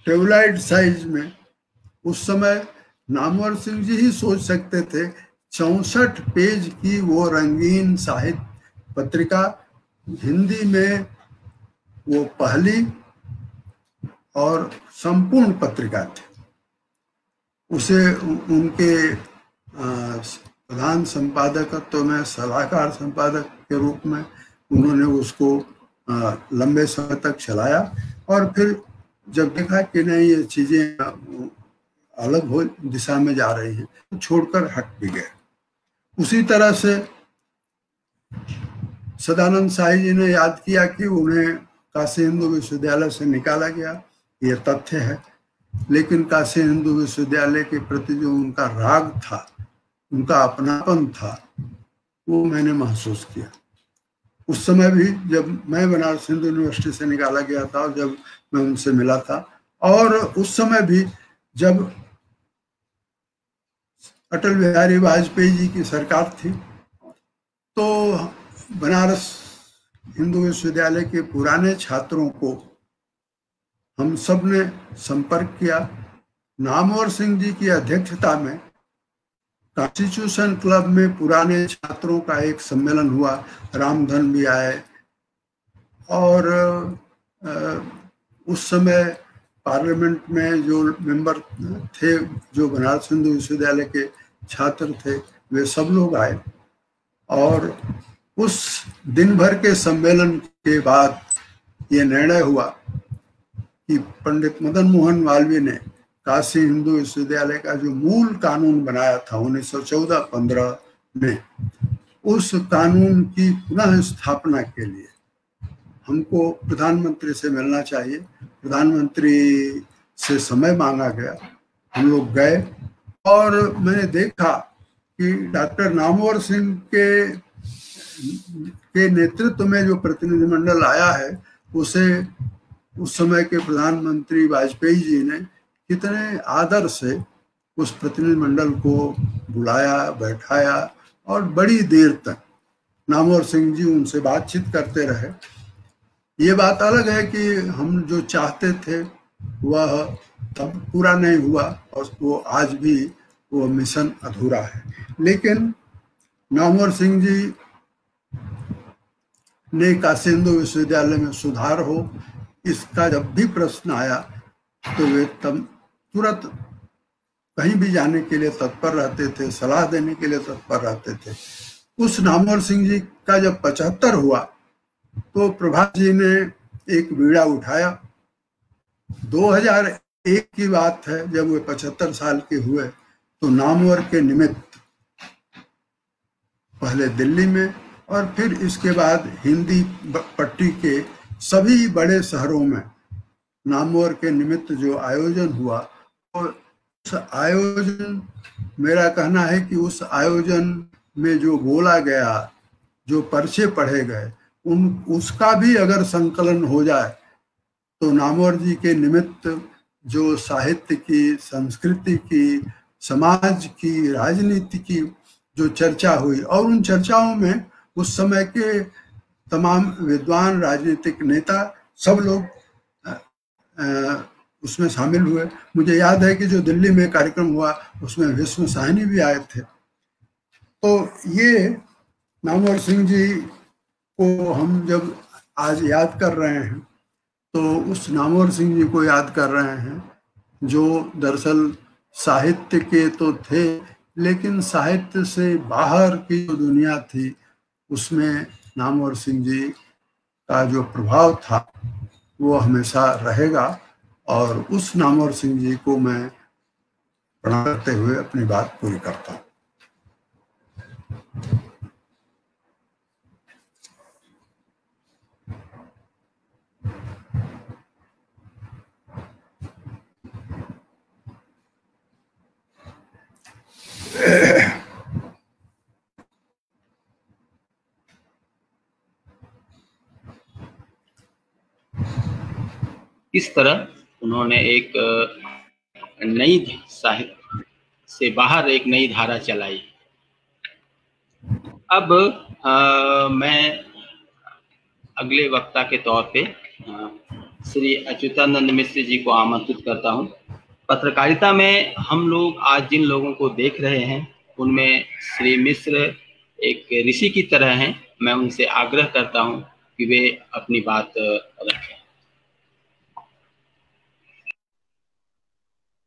टेबलाइड साइज में, उस समय नामवर सिंह जी ही सोच सकते थे 64 पेज की वो रंगीन साहित्य पत्रिका, हिंदी में वो पहली और संपूर्ण पत्रिका थी। उसे उनके प्रधान संपादकत्व में सलाहकार संपादक के रूप में उन्होंने उसको लंबे समय तक चलाया, और फिर जब देखा कि नहीं ये चीजें अलग हो दिशा में जा रही हैं तो छोड़कर हट भी गए। उसी तरह से सदानंद साई जी ने याद किया कि उन्हें काशी हिंदू विश्वविद्यालय से निकाला गया, ये तथ्य है, लेकिन काशी हिंदू विश्वविद्यालय के प्रति जो उनका राग था, उनका अपनापन था, वो मैंने महसूस किया। उस समय भी जब मैं बनारस हिंदू यूनिवर्सिटी से निकाला गया था और जब मैं उनसे मिला था, और उस समय भी जब अटल बिहारी वाजपेयी जी की सरकार थी तो बनारस हिंदू विश्वविद्यालय के पुराने छात्रों को हम सब ने संपर्क किया। नामवर सिंह जी की अध्यक्षता में कॉन्स्टिट्यूशन क्लब में पुराने छात्रों का एक सम्मेलन हुआ, रामधन भी आए, और उस समय पार्लियामेंट में जो मेंबर थे, जो बनारस हिंदू विश्वविद्यालय के छात्र थे, वे सब लोग आए। और उस दिन भर के सम्मेलन के बाद ये निर्णय हुआ कि पंडित मदन मोहन मालवीय ने काशी हिंदू विश्वविद्यालय का जो मूल कानून बनाया था 1914-15 में, उस कानून की पुनः स्थापना के लिए हमको प्रधानमंत्री से मिलना चाहिए। प्रधानमंत्री से समय मांगा गया, हम लोग गए और मैंने देखा कि डॉक्टर नामवर सिंह के नेतृत्व में जो प्रतिनिधिमंडल आया है, उसे उस समय के प्रधानमंत्री वाजपेयी जी ने कितने आदर से उस प्रतिनिधिमंडल को बुलाया, बैठाया, और बड़ी देर तक नामवर सिंह जी उनसे बातचीत करते रहे। ये बात अलग है कि हम जो चाहते थे वह तब पूरा नहीं हुआ, और वो आज भी वो मिशन अधूरा है। लेकिन नामवर सिंह जी ने काशी हिंदू विश्वविद्यालय में सुधार हो, इसका जब भी प्रश्न आया तो वे तब तुरंत कहीं भी जाने के लिए तत्पर रहते थे, सलाह देने के लिए तत्पर रहते थे। उस नामवर सिंह जी का जब 75 हुआ तो प्रभात जी ने एक बीड़ा उठाया। 2000 एक की बात है, जब वे 75 साल के हुए तो नामवर के निमित्त पहले दिल्ली में और फिर इसके बाद हिंदी पट्टी के सभी बड़े शहरों में नामवर के निमित्त जो आयोजन हुआ, और उस आयोजन, मेरा कहना है कि उस आयोजन में जो बोला गया, जो पर्चे पढ़े गए, उसका भी अगर संकलन हो जाए तो नामवर जी के निमित्त जो साहित्य की, संस्कृति की, समाज की, राजनीति की जो चर्चा हुई, और उन चर्चाओं में उस समय के तमाम विद्वान, राजनीतिक नेता, सब लोग उसमें शामिल हुए। मुझे याद है कि जो दिल्ली में कार्यक्रम हुआ उसमें विष्णु साहनी भी आए थे। तो ये नामवर सिंह जी को हम जब आज याद कर रहे हैं तो उस नामवर सिंह जी को याद कर रहे हैं जो दरअसल साहित्य के तो थे, लेकिन साहित्य से बाहर की जो दुनिया थी उसमें नामवर सिंह जी का जो प्रभाव था वो हमेशा रहेगा। और उस नामवर सिंह जी को मैं प्रणाम करते हुए अपनी बात पूरी करता हूँ। इस तरह उन्होंने एक नई साहित्य से बाहर एक नई धारा चलाई। अब मैं अगले वक्ता के तौर पे श्री अच्युतानंद मिश्र जी को आमंत्रित करता हूं। पत्रकारिता में हम लोग आज जिन लोगों को देख रहे हैं उनमें श्री मिश्र एक ऋषि की तरह हैं। मैं उनसे आग्रह करता हूं कि वे अपनी बात रखें।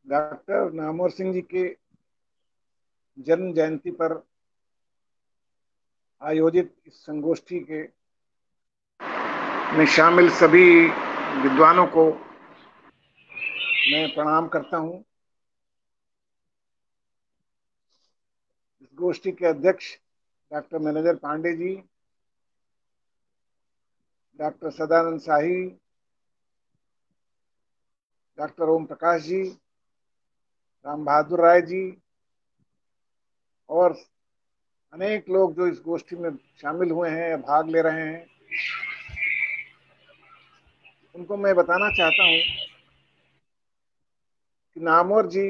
डॉक्टर नामवर सिंह जी के जन्म जयंती पर आयोजित इस संगोष्ठी के में शामिल सभी विद्वानों को मैं प्रणाम करता हूं। इस गोष्ठी के अध्यक्ष doctor manager Pandey ji, doctor Sadanand शाही, डॉक्टर ओम प्रकाश जी, राम बहादुर राय जी और अनेक लोग जो इस गोष्ठी में शामिल हुए हैं या भाग ले रहे हैं, उनको मैं बताना चाहता हूं कि नामवर जी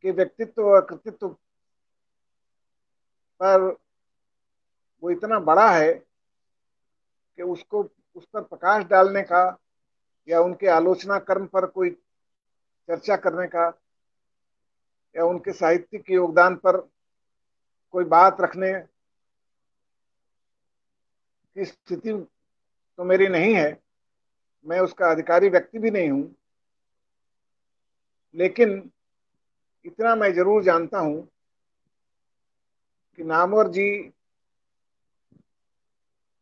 के व्यक्तित्व और कृतित्व पर वो इतना बड़ा है कि उसको उस पर प्रकाश डालने का या उनके आलोचना कर्म पर कोई चर्चा करने का या उनके साहित्यिक योगदान पर कोई बात रखने की स्थिति तो मेरी नहीं है। मैं उसका अधिकारी व्यक्ति भी नहीं हूं, लेकिन इतना मैं जरूर जानता हूं कि नामवर जी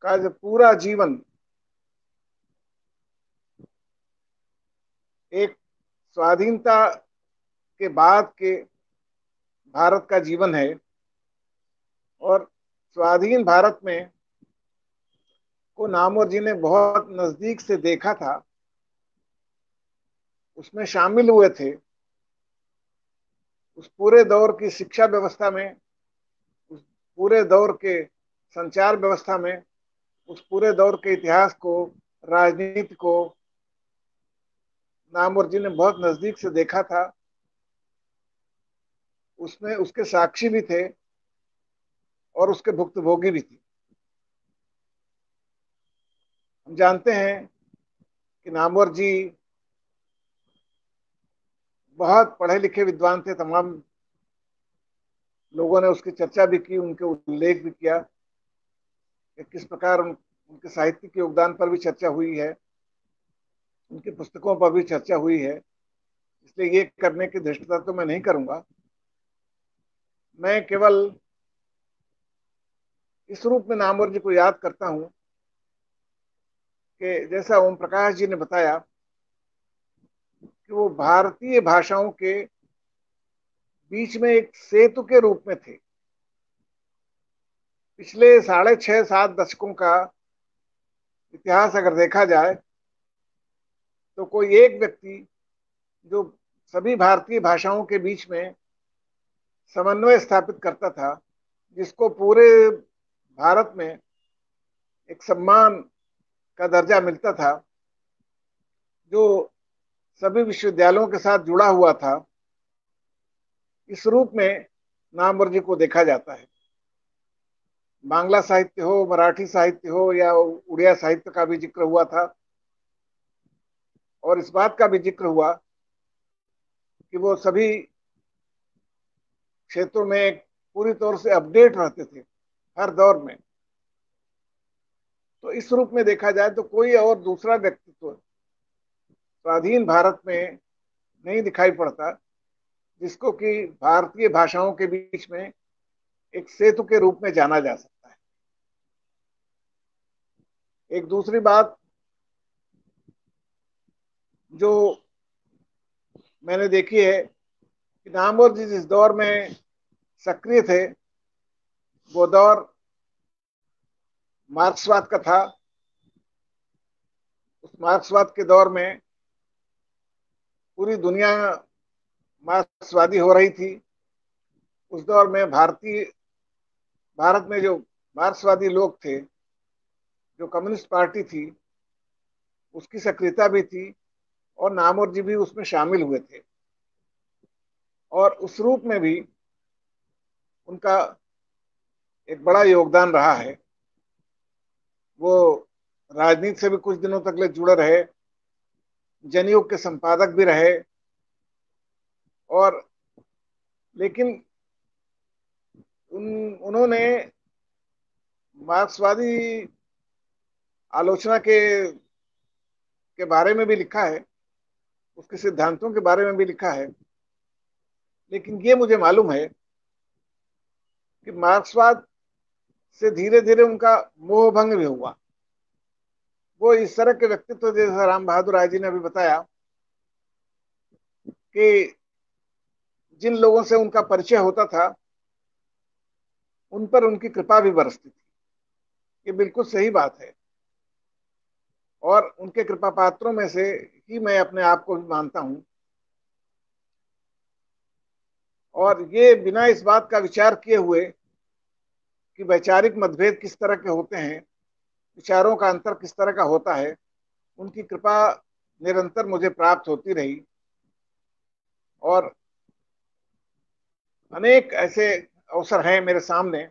का जो पूरा जीवन एक स्वाधीनता के बाद के भारत का जीवन है और स्वाधीन भारत में को नामवर जी ने बहुत नजदीक से देखा था, उसमें शामिल हुए थे। उस पूरे दौर की शिक्षा व्यवस्था में, उस पूरे दौर के संचार व्यवस्था में, उस पूरे दौर के इतिहास को, राजनीति को नामवर जी ने बहुत नजदीक से देखा था। उसमें उसके साक्षी भी थे और उसके भुक्तभोगी भी थे। हम जानते हैं कि नामवर जी बहुत पढ़े लिखे विद्वान थे। तमाम लोगों ने उसकी चर्चा भी की, उनके उल्लेख भी किया कि किस प्रकार उनके साहित्यिक योगदान पर भी चर्चा हुई है, उनकी पुस्तकों पर भी चर्चा हुई है। इसलिए ये करने की धृष्टता तो मैं नहीं करूंगा। मैं केवल इस रूप में नामवर जी को याद करता हूं कि जैसा ओम प्रकाश जी ने बताया कि वो भारतीय भाषाओं के बीच में एक सेतु के रूप में थे। पिछले 6.5-7 दशकों का इतिहास अगर देखा जाए तो कोई एक व्यक्ति जो सभी भारतीय भाषाओं के बीच में समन्वय स्थापित करता था, जिसको पूरे भारत में एक सम्मान का दर्जा मिलता था, जो सभी विश्वविद्यालयों के साथ जुड़ा हुआ था, इस रूप में नामवर जी को देखा जाता है। बांग्ला साहित्य हो, मराठी साहित्य हो या उड़िया साहित्य का भी जिक्र हुआ था, और इस बात का भी जिक्र हुआ कि वो सभी क्षेत्रों में पूरी तौर से अपडेट रहते थे हर दौर में। तो इस रूप में देखा जाए तो कोई और दूसरा व्यक्तित्व स्वाधीन भारत में नहीं दिखाई पड़ता जिसको कि भारतीय भाषाओं के बीच में एक सेतु के रूप में जाना जा सकता है। एक दूसरी बात जो मैंने देखी है कि नामवर जी जिस दौर में सक्रिय थे वो दौर मार्क्सवाद का था। उस मार्क्सवाद के दौर में पूरी दुनिया मार्क्सवादी हो रही थी। उस दौर में भारत में जो मार्क्सवादी लोग थे, जो कम्युनिस्ट पार्टी थी, उसकी सक्रियता भी थी और नामवर जी भी उसमें शामिल हुए थे। और उस रूप में भी उनका एक बड़ा योगदान रहा है। वो राजनीति से भी कुछ दिनों तक ले जुड़े रहे, जनयुग के संपादक भी रहे, और लेकिन उन्होंने मार्क्सवादी आलोचना के बारे में भी लिखा है, उसके सिद्धांतों के बारे में भी लिखा है। लेकिन ये मुझे मालूम है कि मार्क्सवाद से धीरे धीरे उनका मोह भंग भी हुआ। वो इस तरह के व्यक्तित्व, जैसा राम बहादुर राय जी ने अभी बताया, कि जिन लोगों से उनका परिचय होता था उन पर उनकी कृपा भी बरसती थी। ये बिल्कुल सही बात है, और उनके कृपा पात्रों में से ही मैं अपने आप को भी मानता हूं। और ये बिना इस बात का विचार किए हुए कि वैचारिक मतभेद किस तरह के होते हैं, विचारों का अंतर किस तरह का होता है, उनकी कृपा निरंतर मुझे प्राप्त होती रही। और अनेक ऐसे अवसर हैं मेरे सामने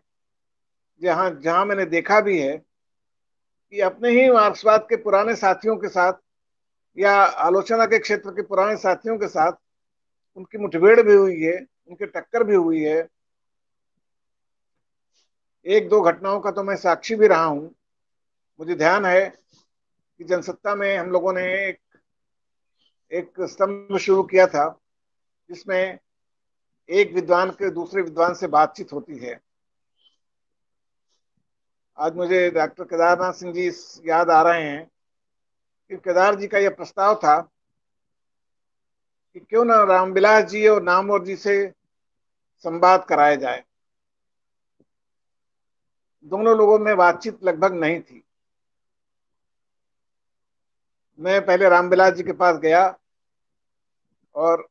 जहां मैंने देखा भी है कि अपने ही मार्क्सवाद के पुराने साथियों के साथ या आलोचना के क्षेत्र के पुराने साथियों के साथ उनकी मुठभेड़ भी हुई है, उनकी टक्कर भी हुई है। एक दो घटनाओं का तो मैं साक्षी भी रहा हूं। मुझे ध्यान है कि जनसत्ता में हम लोगों ने एक स्तंभ शुरू किया था जिसमें एक विद्वान के दूसरे विद्वान से बातचीत होती है। आज मुझे डॉक्टर केदारनाथ सिंह जी याद आ रहे हैं कि केदार जी का यह प्रस्ताव था कि क्यों ना रामविलास जी और नामवर जी से संवाद कराया जाए। दोनों लोगों में बातचीत लगभग नहीं थी। मैं पहले रामविलास जी के पास गया और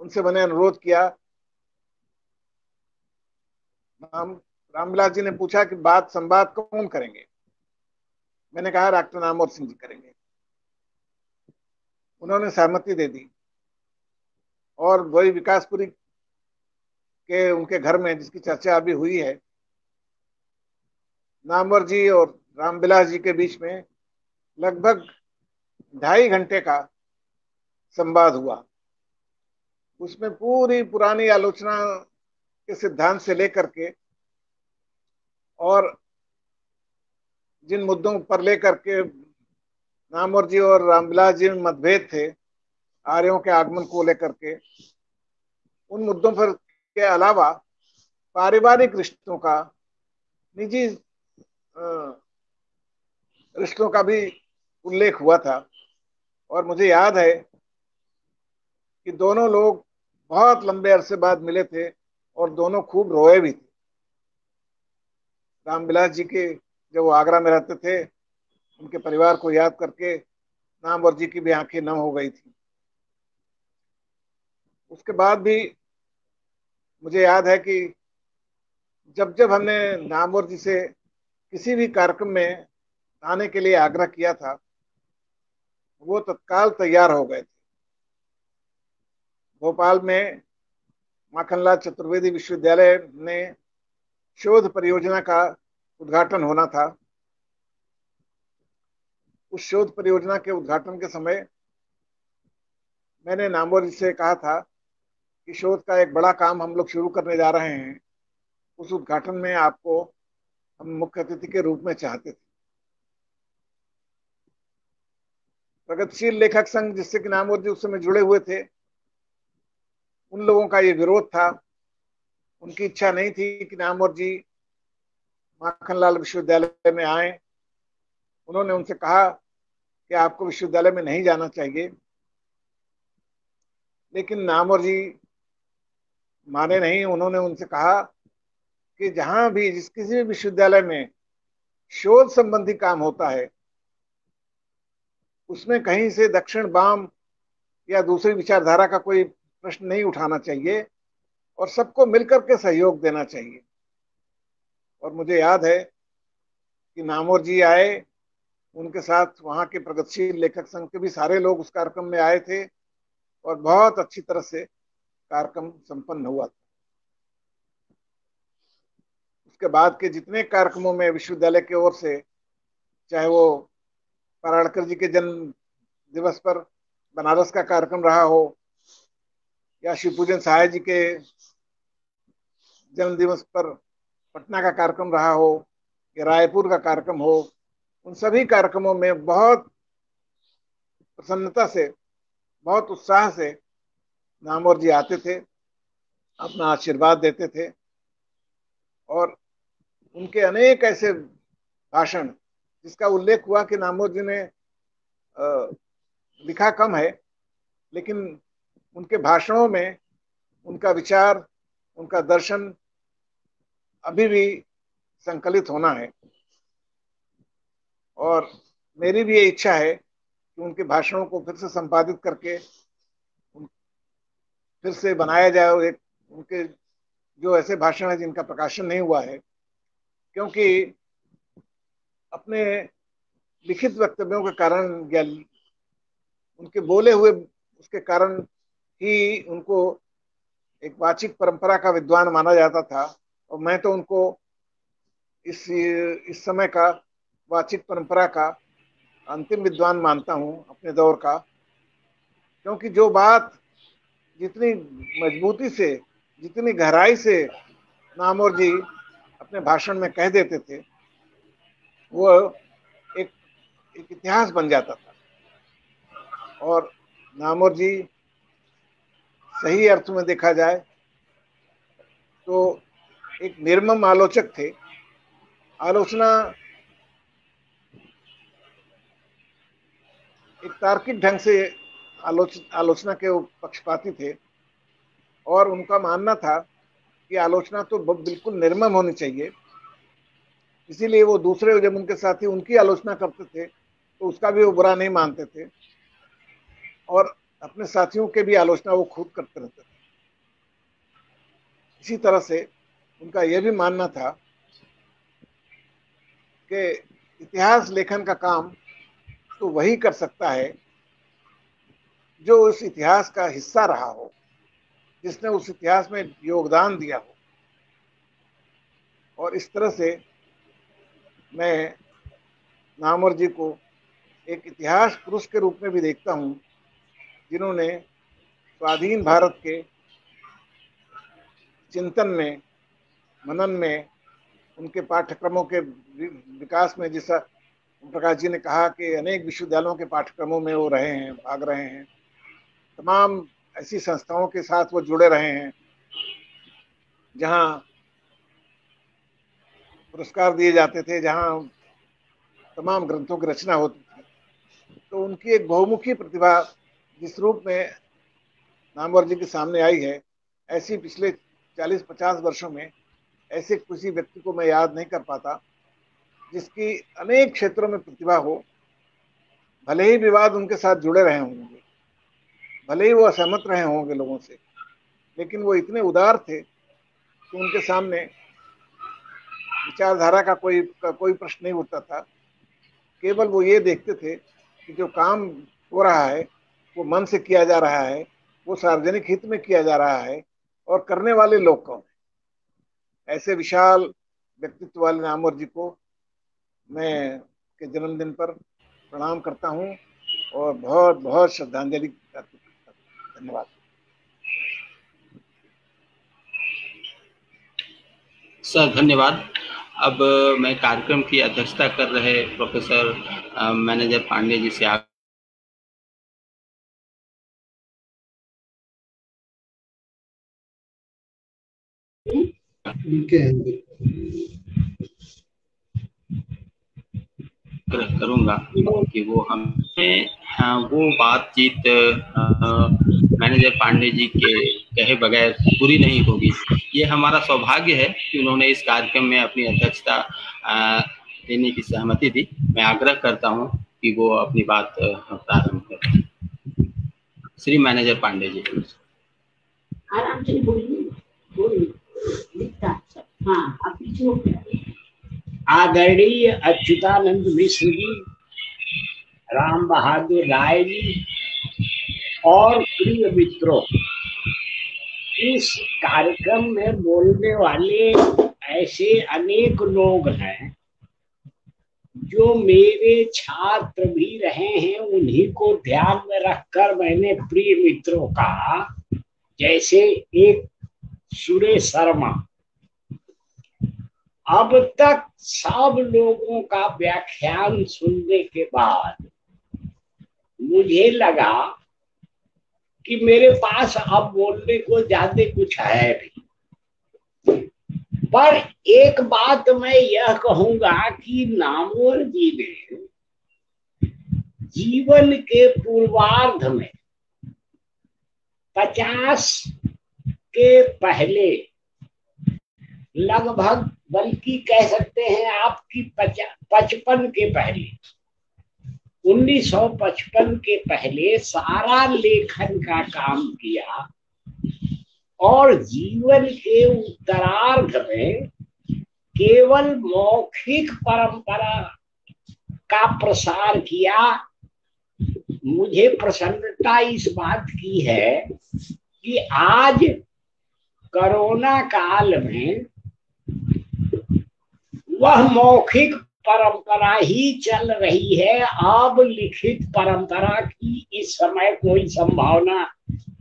उनसे मैंने अनुरोध किया। रामविलास जी ने पूछा कि संवाद कौन करेंगे। मैंने कहा डॉक्टर नामवर सिंह जी करेंगे। उन्होंने सहमति दे दी और वही विकासपुरी के उनके घर में, जिसकी चर्चा अभी हुई है, नामवर जी और रामविलास जी के बीच में लगभग 2.5 घंटे का संवाद हुआ। उसमें पूरी पुरानी आलोचना के सिद्धांत से लेकर के और जिन मुद्दों पर लेकर के नामवर जी और रामविलास जी में मतभेद थे, आर्यों के आगमन को लेकर के, उन मुद्दों पर के अलावा पारिवारिक रिश्तों का, निजी रिश्तों का भी उल्लेख हुआ था। और मुझे याद है कि दोनों लोग बहुत लंबे अरसे बाद मिले थे और दोनों खूब रोए भी थे। रामविलास जी के, जब वो आगरा में रहते थे, उनके परिवार को याद करके नामवर जी की भी आंखें नम हो गई थी। उसके बाद भी मुझे याद है कि जब जब हमने नामवर जी से किसी भी कार्यक्रम में आने के लिए आग्रह किया था, वो तत्काल तैयार हो गए थे। भोपाल में माखनलाल चतुर्वेदी विश्वविद्यालय में शोध परियोजना का उद्घाटन होना था। उस शोध परियोजना के उद्घाटन के समय मैंने नामवर जी से कहा था कि शोध का एक बड़ा काम हम लोग शुरू करने जा रहे हैं, उस उद्घाटन में आपको हम मुख्य अतिथि के रूप में चाहते थे। प्रगतिशील लेखक संघ, जिससे कि नामवर जी उस समय जुड़े हुए थे, उन लोगों का ये विरोध था। उनकी इच्छा नहीं थी कि नामवर जी माखनलाल विश्वविद्यालय में आए। उन्होंने उनसे कहा कि आपको विश्वविद्यालय में नहीं जाना चाहिए, लेकिन नामवर जी माने नहीं। उन्होंने उनसे कहा कि जहां भी किसी भी विश्वविद्यालय में शोध संबंधी काम होता है, उसमें कहीं से दक्षिण वाम या दूसरी विचारधारा का कोई प्रश्न नहीं उठाना चाहिए और सबको मिलकर के सहयोग देना चाहिए। और मुझे याद है कि नामवर जी आए, उनके साथ वहाँ के प्रगतिशील लेखक संघ के भी सारे लोग उस कार्यक्रम में आए थे और बहुत अच्छी तरह से कार्यक्रम संपन्न हुआ था। उसके बाद के जितने कार्यक्रमों में विश्वविद्यालय की ओर से, चाहे वो पराड़कर जी के जन्म दिवस पर बनारस का कार्यक्रम रहा हो, या शिवपूजन सहाय जी के जन्म दिवस पर पटना का कार्यक्रम रहा हो, या रायपुर का कार्यक्रम हो, उन सभी कार्यक्रमों में बहुत प्रसन्नता से, बहुत उत्साह से नामवर जी आते थे, अपना आशीर्वाद देते थे। और उनके अनेक ऐसे भाषण, जिसका उल्लेख हुआ कि नामवर जी ने लिखा कम है, लेकिन उनके भाषणों में उनका विचार, उनका दर्शन अभी भी संकलित होना है। और मेरी भी ये इच्छा है कि उनके भाषणों को फिर से संपादित करके फिर से बनाया जाए। एक उनके जो ऐसे भाषण है जिनका प्रकाशन नहीं हुआ है, क्योंकि अपने लिखित वक्तव्यों के कारण या उनके बोले हुए उसके कारण ही उनको एक वाचिक परंपरा का विद्वान माना जाता था। और मैं तो उनको इस समय का वाचिक परंपरा का अंतिम विद्वान मानता हूँ अपने दौर का, क्योंकि जो बात जितनी मजबूती से, जितनी गहराई से नामवर जी अपने भाषण में कह देते थे, वो एक इतिहास बन जाता था। और नामवर जी सही अर्थ में देखा जाए तो एक निर्मम आलोचक थे। आलोचना एक तार्किक ढंग से आलोचना के पक्षपाती थे, और उनका मानना था कि आलोचना तो बिल्कुल निर्मम होनी चाहिए। इसीलिए वो दूसरे, जब उनके साथी उनकी आलोचना करते थे तो उसका भी वो बुरा नहीं मानते थे, और अपने साथियों के भी आलोचना वो खुद करते रहते थे। इसी तरह से उनका यह भी मानना था कि इतिहास लेखन का काम तो वही कर सकता है जो उस इतिहास का हिस्सा रहा हो, जिसने उस इतिहास में योगदान दिया हो। और इस तरह से मैं नामवर जी को एक इतिहास पुरुष के रूप में भी देखता हूँ, जिन्होंने स्वाधीन भारत के चिंतन में, मनन में, उनके पाठ्यक्रमों के विकास में, जैसा प्रकाश जी ने कहा कि अनेक विश्वविद्यालयों के पाठ्यक्रमों में वो रहे हैं, भाग रहे हैं, तमाम ऐसी संस्थाओं के साथ वो जुड़े रहे हैं जहां पुरस्कार दिए जाते थे, जहां तमाम ग्रंथों की रचना होती थी। तो उनकी एक बहुमुखी प्रतिभा जिस रूप में नामवर जी के सामने आई है, ऐसी पिछले 40-50 वर्षों में ऐसे किसी व्यक्ति को मैं याद नहीं कर पाता जिसकी अनेक क्षेत्रों में प्रतिभा हो। भले ही विवाद उनके साथ जुड़े रहे होंगे, भले ही वो असहमत रहे होंगे लोगों से, लेकिन वो इतने उदार थे कि उनके सामने विचारधारा का कोई प्रश्न नहीं उठता था। केवल वो ये देखते थे कि जो काम हो रहा है वो मन से किया जा रहा है, वो सार्वजनिक हित में किया जा रहा है, और करने वाले लोग कौन है। ऐसे विशाल व्यक्तित्व वाले नामवर जी को मैं के जन्मदिन पर प्रणाम करता हूँ और बहुत बहुत श्रद्धांजलि करता हूँ। धन्यवाद सर, धन्यवाद। अब मैं कार्यक्रम की अध्यक्षता कर रहे प्रोफेसर मैनेजर पांडे जी से करूंगा कि वो हमें वो बातचीत मैनेजर पांडे जी के कहे बगैर पूरी नहीं होगी। ये हमारा सौभाग्य है कि उन्होंने इस कार्यक्रम में अपनी अध्यक्षता देने की सहमति दी। मैं आग्रह करता हूं कि वो अपनी बात प्रारंभ करें। श्री मैनेजर पांडे जी। आराम से बोलिए। हाँ, आदरणीय अच्युतानंद मिश्र जी, राम बहादुर राय जी और प्रिय मित्रों, इस कार्यक्रम में बोलने वाले ऐसे अनेक लोग हैं जो मेरे छात्र भी रहे हैं। उन्हीं को ध्यान में रखकर मैंने प्रिय मित्रों कहा, जैसे एक सुरेश शर्मा। अब तक सब लोगों का व्याख्यान सुनने के बाद मुझे लगा कि मेरे पास अब बोलने को ज्यादा कुछ है नहीं, पर एक बात मैं यह कहूंगा कि नामवर जी ने जीवन के पूर्वार्ध में 50 के पहले लगभग, बल्कि कह सकते हैं आपकी 55 के पहले, 1955 के पहले सारा लेखन का काम किया और जीवन के उत्तरार्ध में केवल मौखिक परंपरा का प्रसार किया। मुझे प्रसन्नता इस बात की है कि आज कोरोना काल में वह मौखिक परंपरा ही चल रही है। अब लिखित परंपरा की इस समय कोई संभावना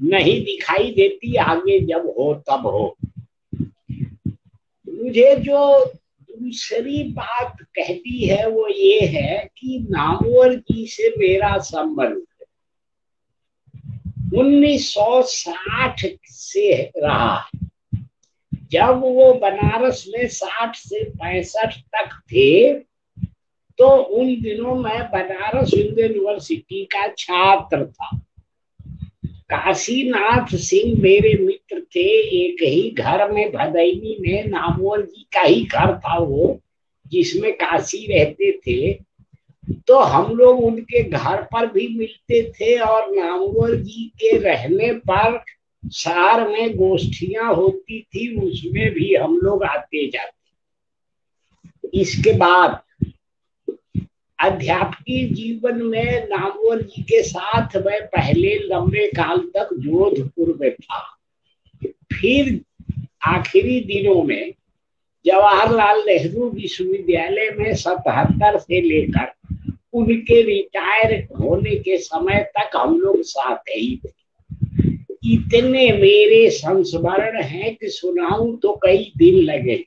नहीं दिखाई देती, आगे जब हो तब हो। मुझे जो दूसरी बात कहती है वो ये है कि नामवर जी से मेरा संबंध 1960 से रहा है। जब वो बनारस में 60 से 65 तक थे तो उन दिनों मैं बनारस हिंदू यूनिवर्सिटी का छात्र था। काशीनाथ सिंह मेरे मित्र थे, एक ही घर में भदैनी में नामवर जी का ही घर था वो, जिसमें काशी रहते थे। तो हम लोग उनके घर पर भी मिलते थे और नामवर जी के रहने पर शहर में गोष्ठियां होती थी, उसमें भी हम लोग आते जाते। इसके बाद अध्यापकीय जीवन में नामवर जी के साथ मैं पहले लंबे काल तक जोधपुर में था। फिर आखिरी दिनों में जवाहरलाल नेहरू विश्वविद्यालय में 77 से लेकर उनके रिटायर होने के समय तक हम लोग साथ ही थे। इतने मेरे संस्मरण हैं कि सुनाऊं तो कई दिन लगे,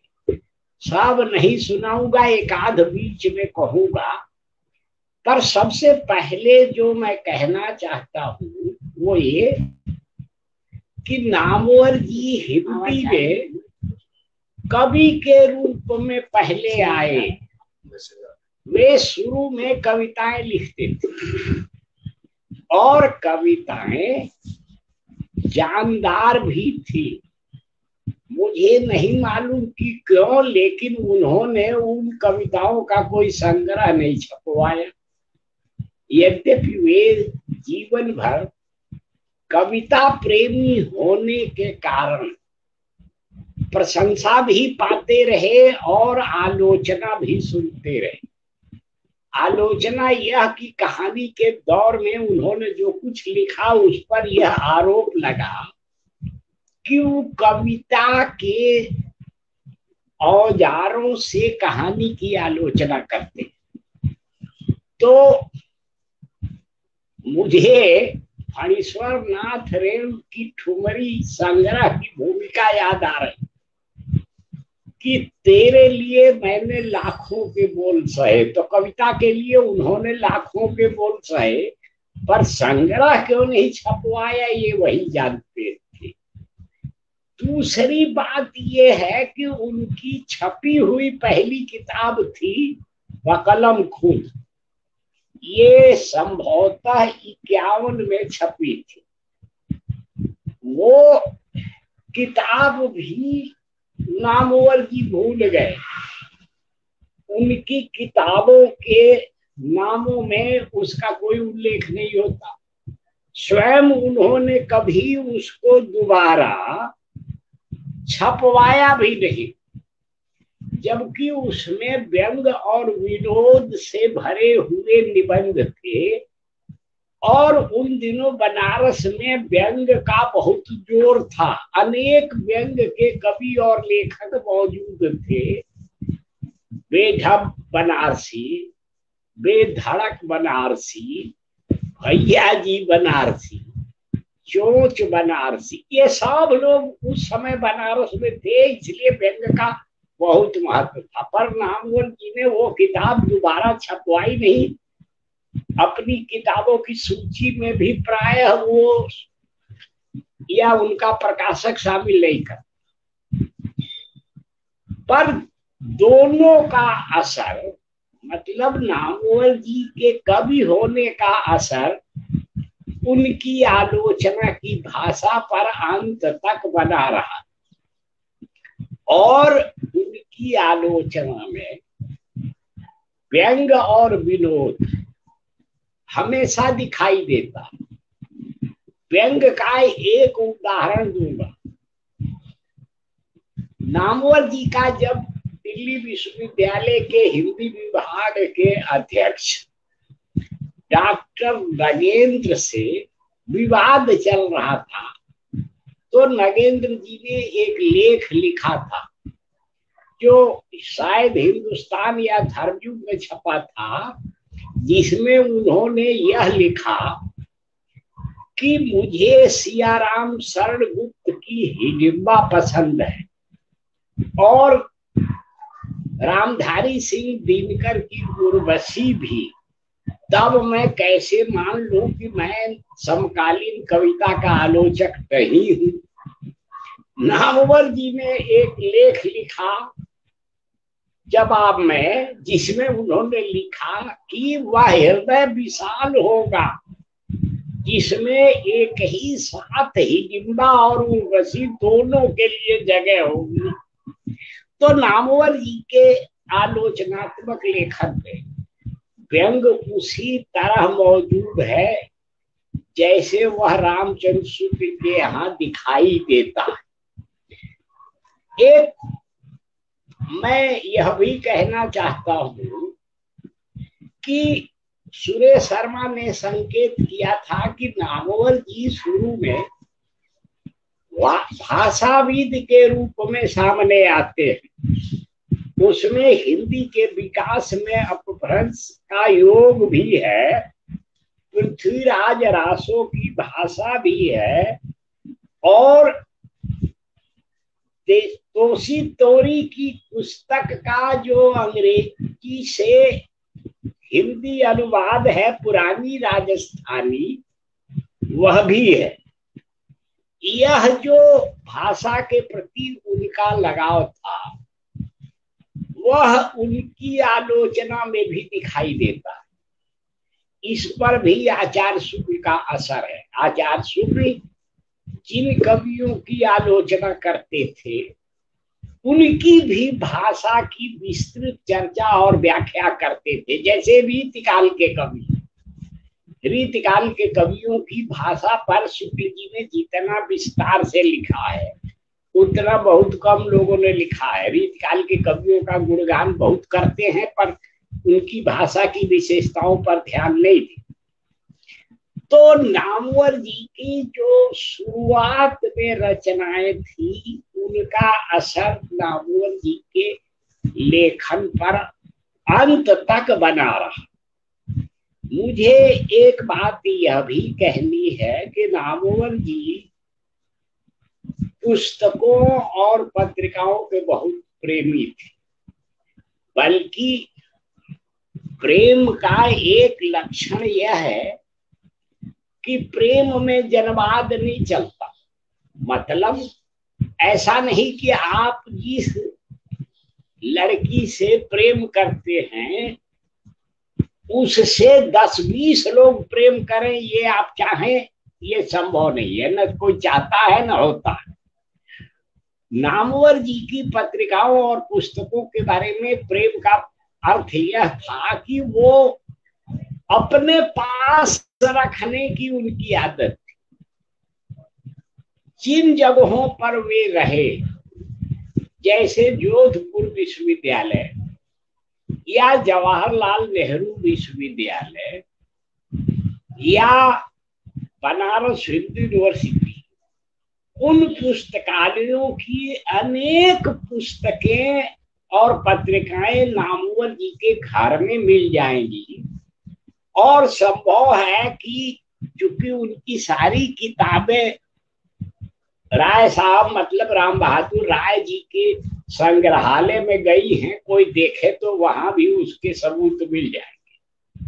सब नहीं सुनाऊंगा, एक आध बीच में कहूंगा। पर सबसे पहले जो मैं कहना चाहता हूँ वो ये कि नामवर जी हिंदी में कवि के रूप में पहले आए वे शुरू में कविताएं लिखते थे और कविताएं जानदार भी थी। मुझे नहीं मालूम कि क्यों, लेकिन उन्होंने उन कविताओं का कोई संग्रह नहीं छपवाया। यद्यपि वे जीवन भर कविता प्रेमी होने के कारण प्रशंसा भी पाते रहे और आलोचना भी सुनते रहे। आलोचना यह कि कहानी के दौर में उन्होंने जो कुछ लिखा उस पर यह आरोप लगा कि वो कविता के औजारों से कहानी की आलोचना करते। तो मुझे फणीश्वर नाथ रेणु की ठुमरी संग्रह की भूमिका याद आ रही कि तेरे लिए मैंने लाखों के बोल सहे। तो कविता के लिए उन्होंने लाखों के बोल सहे, पर संग्रह क्यों नहीं छपवाया ये वही जानते थे। दूसरी बात ये है कि उनकी छपी हुई पहली किताब थी बकलम खुद। ये संभवतः 51 में छपी थी। वो किताब भी नामवर जी भूल गए। उनकी किताबों के नामों में उसका कोई उल्लेख नहीं होता। स्वयं उन्होंने कभी उसको दोबारा छपवाया भी नहीं, जबकि उसमें व्यंग और विनोद से भरे हुए निबंध थे और उन दिनों बनारस में व्यंग का बहुत जोर था। अनेक व्यंग के कवि और लेखक मौजूद थे। बेढब बनारसी, बेधड़क बनारसी, भैया जी बनारसी, चोंच बनारसी, ये सब लोग उस समय बनारस में थे, इसलिए व्यंग का बहुत महत्व था। पर नामवर जी ने वो किताब दोबारा छपवाई नहीं। अपनी किताबों की सूची में भी प्रायः वो या उनका प्रकाशक शामिल नहीं कर। पर दोनों का असर, मतलब नामवर जी के कवि होने का असर उनकी आलोचना की भाषा पर अंत तक बना रहा और उनकी आलोचना में व्यंग और विनोद हमेशा दिखाई देता। व्यंग का एक उदाहरण दूंगा। नामवर जी का जब दिल्ली विश्वविद्यालय के हिंदी विभाग के अध्यक्ष डॉक्टर नगेंद्र से विवाद चल रहा था, तो नगेंद्र जी ने एक लेख लिखा था जो शायद हिंदुस्तान या धर्मयुग में छपा था, जिसमें उन्होंने यह लिखा कि मुझे सियाराम शरण गुप्त की हिडिंबा पसंद है और रामधारी सिंह दिनकर की उर्वशी भी। तब मैं कैसे मान लूं कि मैं समकालीन कविता का आलोचक नहीं हूं। नामवर जी ने एक लेख लिखा जवाब में, जिसमें उन्होंने लिखा कि वह हृदय विशाल होगा जिसमें एक ही साथ हिडिंबा और उर्वशी दोनों के लिए जगह होगी। तो नामवर जी के आलोचनात्मक लेखन में व्यंग उसी तरह मौजूद है जैसे वह रामचंद्र शुक्ल के यहाँ दिखाई देता है। एक मैं यह भी कहना चाहता हूं कि सुरेश शर्मा ने संकेत किया था कि नामवर जी शुरू में भाषाविद के रूप में सामने आते हैं। उसमें हिंदी के विकास में अपभ्रंश का योग भी है, पृथ्वीराज रासो की भाषा भी है और तोसी तोरी की पुस्तक का जो अंग्रेजी से हिंदी अनुवाद है पुरानी राजस्थानी, वह भी है। यह जो भाषा के प्रति उनका लगाव था वह उनकी आलोचना में भी दिखाई देता है। इस पर भी आचार्य शुक्ल का असर है। आचार्य शुक्ल जिन कवियों की आलोचना करते थे उनकी भी भाषा की विस्तृत चर्चा और व्याख्या करते थे। जैसे रीतिकाल के कवि, रीतिकाल के कवियों की भाषा पर शुक्ल जी ने जितना विस्तार से लिखा है उतना बहुत कम लोगों ने लिखा है। रीतिकाल के कवियों का गुणगान बहुत करते हैं पर उनकी भाषा की विशेषताओं पर ध्यान नहीं देते। तो नामवर जी की जो शुरुआत में रचनाएं थी उनका असर नामवर जी के लेखन पर अंत तक बना रहा। मुझे एक बात यह भी कहनी है कि नामवर जी पुस्तकों और पत्रिकाओं के बहुत प्रेमी थे, बल्कि प्रेम का एक लक्षण यह है कि प्रेम में जनवाद नहीं चलता। मतलब ऐसा नहीं कि आप जिस लड़की से प्रेम करते हैं उससे 10-20 लोग प्रेम करें, ये आप चाहें, ये संभव नहीं है। न कोई चाहता है न होता है। नामवर जी की पत्रिकाओं और पुस्तकों के बारे में प्रेम का अर्थ यह था कि वो अपने पास रखने की उनकी आदत थी। जिन जगहों पर वे रहे, जैसे जोधपुर विश्वविद्यालय या जवाहरलाल नेहरू विश्वविद्यालय या बनारस हिंदू यूनिवर्सिटी, उन पुस्तकालयों की अनेक पुस्तकें और पत्रिकाएं नामवर जी के घर में मिल जाएंगी। और संभव है कि चूंकि उनकी सारी किताबें राय साहब मतलब राम बहादुर राय जी के संग्रहालय में गई हैं, कोई देखे तो वहां भी उसके सबूत मिल जाएंगे।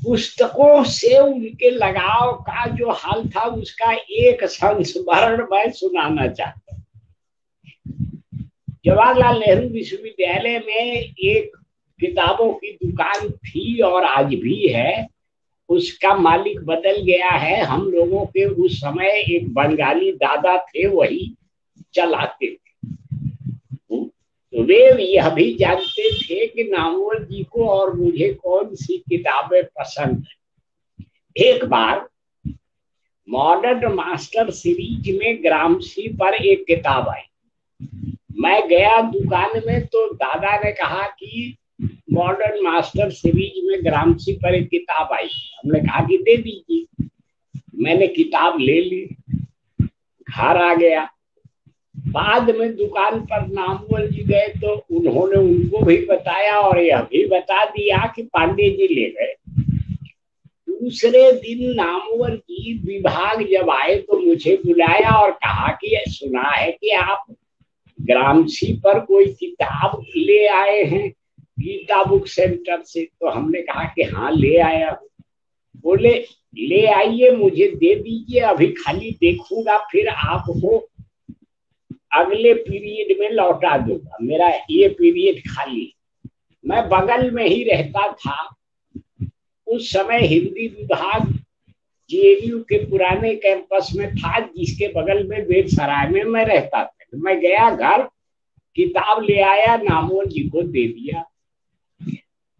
पुस्तकों से उनके लगाव का जो हाल था उसका एक संस्मरण मैं सुनाना चाहता हूँ। जवाहरलाल नेहरू विश्वविद्यालय में एक किताबों की दुकान थी और आज भी है। उसका मालिक बदल गया है। हम लोगों के उस समय एक बंगाली दादा थे, वही चलाते थे। वे यह भी जानते थे कि नामवर जी को और मुझे कौन सी किताबें पसंद है। एक बार मॉडर्न मास्टर सीरीज में ग्रामसी पर एक किताब आई। मैं गया दुकान में तो दादा ने कहा कि मॉडर्न मास्टर सीरीज में ग्रामसी पर एक किताब आई। हमने कहा कि दे दीजिए। मैंने किताब ले ली, घर आ गया। बाद में दुकान पर नामवर जी गए तो उन्होंने उनको भी बताया और यह भी बता दिया कि पांडे जी ले गए। दूसरे दिन नामवर जी विभाग जब आए तो मुझे बुलाया और कहा कि सुना है कि आप ग्रामसी पर कोई किताब ले आए हैं गीता बुक सेंटर से। तो हमने कहा कि हाँ ले आया हूँ। बोले ले आइए, मुझे दे दीजिए, अभी खाली देखूंगा, फिर आपको अगले पीरियड में लौटा दूंगा। मेरा ये पीरियड खाली। मैं बगल में ही रहता था उस समय। हिंदी विभाग जेएनयू के पुराने कैंपस में था, जिसके बगल में बेगसराय में मैं रहता था। मैं गया घर, किताब ले आया, नामवर जी को दे दिया।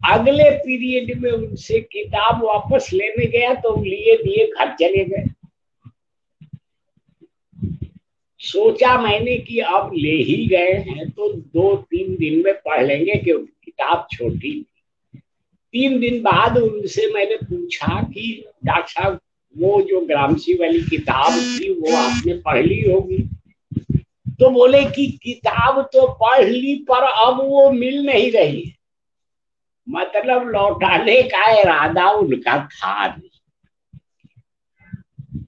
अगले पीरियड में उनसे किताब वापस लेने गया तो लिए दिए घर चले गए। सोचा मैंने कि अब ले ही गए हैं तो 2-3 दिन में पढ़ लेंगे, क्योंकि किताब छोटी थी। 3 दिन बाद उनसे मैंने पूछा कि डॉक्टर साहब वो जो ग्रामसी वाली किताब थी वो आपने पढ़ ली होगी। तो बोले कि किताब तो पढ़ ली पर अब वो मिल नहीं रही है। मतलब लौटाने का इरादा उनका था नहीं।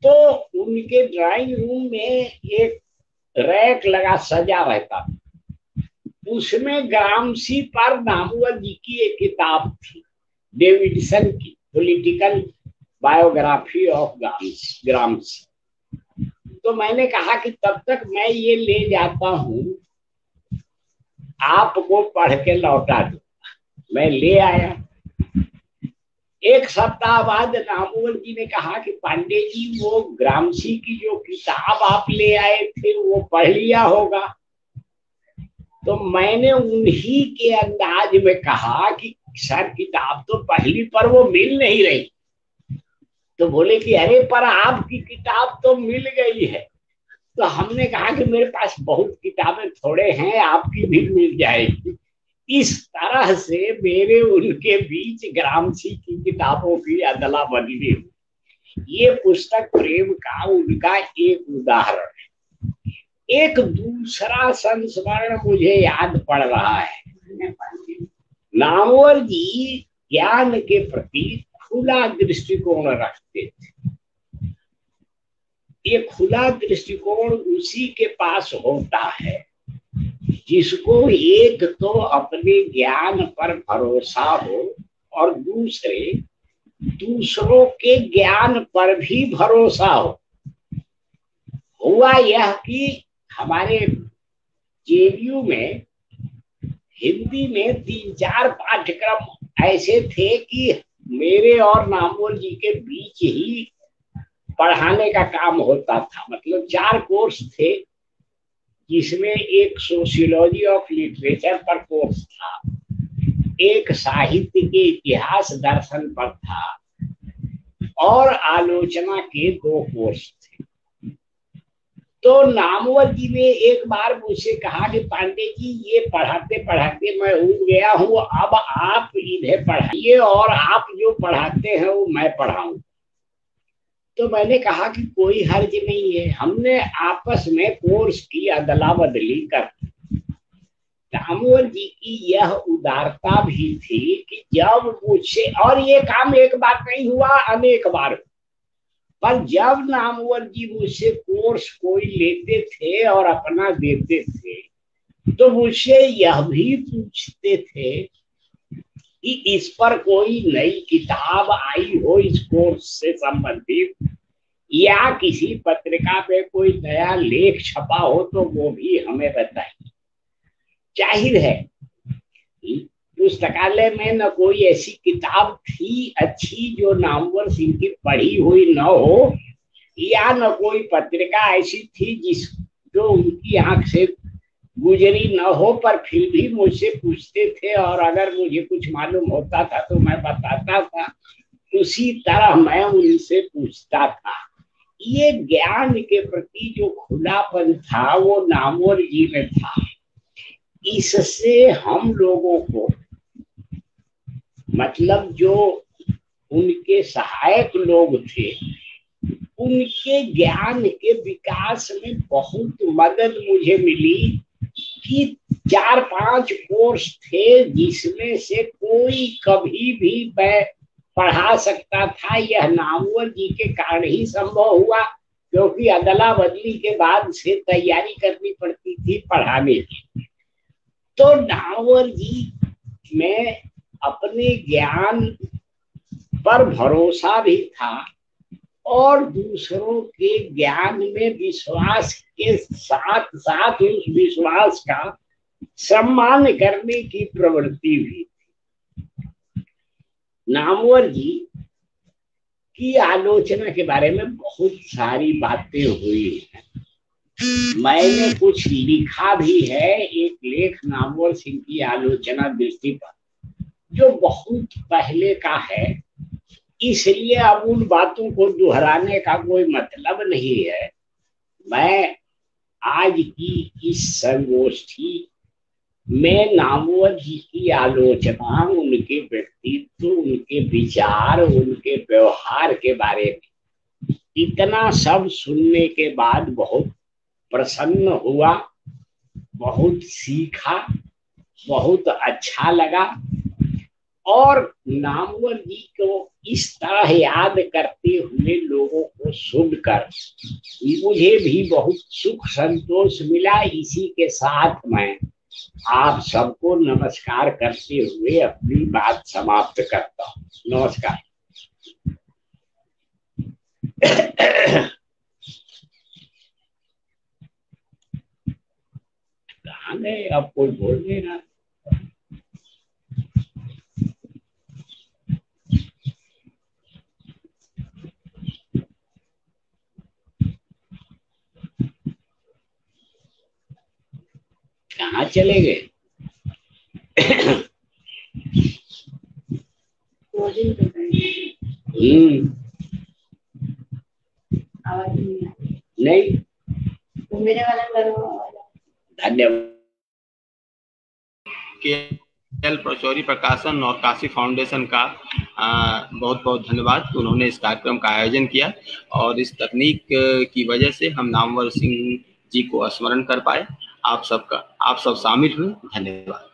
तो उनके ड्राइंग रूम में एक रैक लगा सजा रहता, उसमें ग्रामसी पर नामवर जी की एक किताब थी, डेविडसन की पॉलिटिकल बायोग्राफी ऑफ ग्रामसी। तो मैंने कहा कि तब तक मैं ये ले जाता हूँ, आपको पढ़ के लौटा दूँ। मैं ले आया। एक सप्ताह बाद नामवर जी ने कहा कि पांडे जी वो ग्रामसी की जो किताब आप ले आए थे वो पढ़ लिया होगा। तो मैंने उन्हीं के अंदाज में कहा कि सर किताब तो पहली पर वो मिल नहीं रही। तो बोले कि अरे पर आपकी किताब तो मिल गई है। तो हमने कहा कि मेरे पास बहुत किताबें थोड़े हैं, आपकी भी मिल जाएगी। इस तरह से मेरे उनके बीच ग्रामसी की किताबों की अदला बदली हुई। ये पुस्तक प्रेम का उनका एक उदाहरण है। एक दूसरा संस्मरण मुझे याद पड़ रहा है। नामवर जी ज्ञान के प्रति खुला दृष्टिकोण रखते थे। ये खुला दृष्टिकोण उसी के पास होता है जिसको एक तो अपने ज्ञान पर भरोसा हो और दूसरे दूसरों के ज्ञान पर भी भरोसा हो। हुआ यह कि हमारे जेबीयू में हिंदी में 3-4 पाठ्यक्रम ऐसे थे कि मेरे और नामवर जी के बीच ही पढ़ाने का काम होता था। मतलब 4 कोर्स थे, जिसमें एक सोशियोलॉजी ऑफ लिटरेचर पर कोर्स था, एक साहित्य के इतिहास दर्शन पर था और आलोचना के 2 कोर्स थे। तो नामवर जी ने एक बार मुझसे कहा कि पांडे जी ये पढ़ाते पढ़ाते मैं ऊब गया हूँ, अब आप इन्हें पढ़ाइए और आप जो पढ़ाते हैं वो मैं पढ़ाऊं। तो मैंने कहा कि कोई हर्ज नहीं है। हमने आपस में कोर्स की अदला बदली कर। नामवर जी की यह उदारता भी थी कि जब मुझसे, और ये काम एक बार नहीं हुआ, अनेक बार, पर जब नामवर जी मुझसे कोर्स कोई लेते थे और अपना देते थे तो मुझसे यह भी पूछते थे कि इस पर कोई नई किताब आई हो इस कोर्स से संबंधित, या किसी पत्रिका पे कोई नया लेख छपा हो तो वो भी हमें बताइए। जाहिर है पुस्तकालय में न कोई ऐसी किताब थी अच्छी जो नामवर सिंह की पढ़ी हुई न हो, या न कोई पत्रिका ऐसी थी जो उनकी आंख से गुजरी न हो, पर फिर भी मुझसे पूछते थे और अगर मुझे कुछ मालूम होता था तो मैं बताता था। उसी तरह मैं उनसे पूछता था। ये ज्ञान के प्रति जो खुलापन था वो नामवर जी में था। इससे हम लोगों को, मतलब जो उनके सहायक लोग थे, उनके ज्ञान के विकास में बहुत मदद मुझे मिली कि 4-5 कोर्स थे जिसमें से कोई कभी भी मैं पढ़ा सकता था। यह नामवर जी के कारण ही संभव हुआ, क्योंकि अदला बदली के बाद से तैयारी करनी पड़ती थी पढ़ाने की। तो नामवर जी में अपने ज्ञान पर भरोसा भी था और दूसरों के ज्ञान में विश्वास के साथ साथ उस विश्वास का सम्मान करने की प्रवृत्ति भी थी। नामवर जी की आलोचना के बारे में बहुत सारी बातें हुई हैं। मैंने कुछ लिखा भी है, एक लेख नामवर सिंह की आलोचना दृष्टि पर, जो बहुत पहले का है, इसलिए अब उन बातों को दोहराने का कोई मतलब नहीं है। मैं आज की इस संगोष्ठी में नामवर जी की आलोचना, उनके व्यक्तित्व, उनके विचार, उनके व्यवहार के बारे में इतना सब सुनने के बाद बहुत प्रसन्न हुआ, बहुत सीखा, बहुत अच्छा लगा। और नामवर जी को इस तरह याद करते हुए लोगों को सुनकर मुझे भी बहुत सुख संतोष मिला। इसी के साथ मैं आप सबको नमस्कार करते हुए अपनी बात समाप्त करता हूँ। नमस्कार। कहाँ गए, अब कोई बोल नहीं रहा। कहाँ चले गए? नहीं, तो मेरे वाला करो। धन्यवाद। केएल पचौरी प्रकाशन और काशी फाउंडेशन का बहुत बहुत धन्यवाद। उन्होंने इस कार्यक्रम का आयोजन किया और इस तकनीक की वजह से हम नामवर सिंह जी को स्मरण कर पाए। आप सब शामिल हुए, धन्यवाद।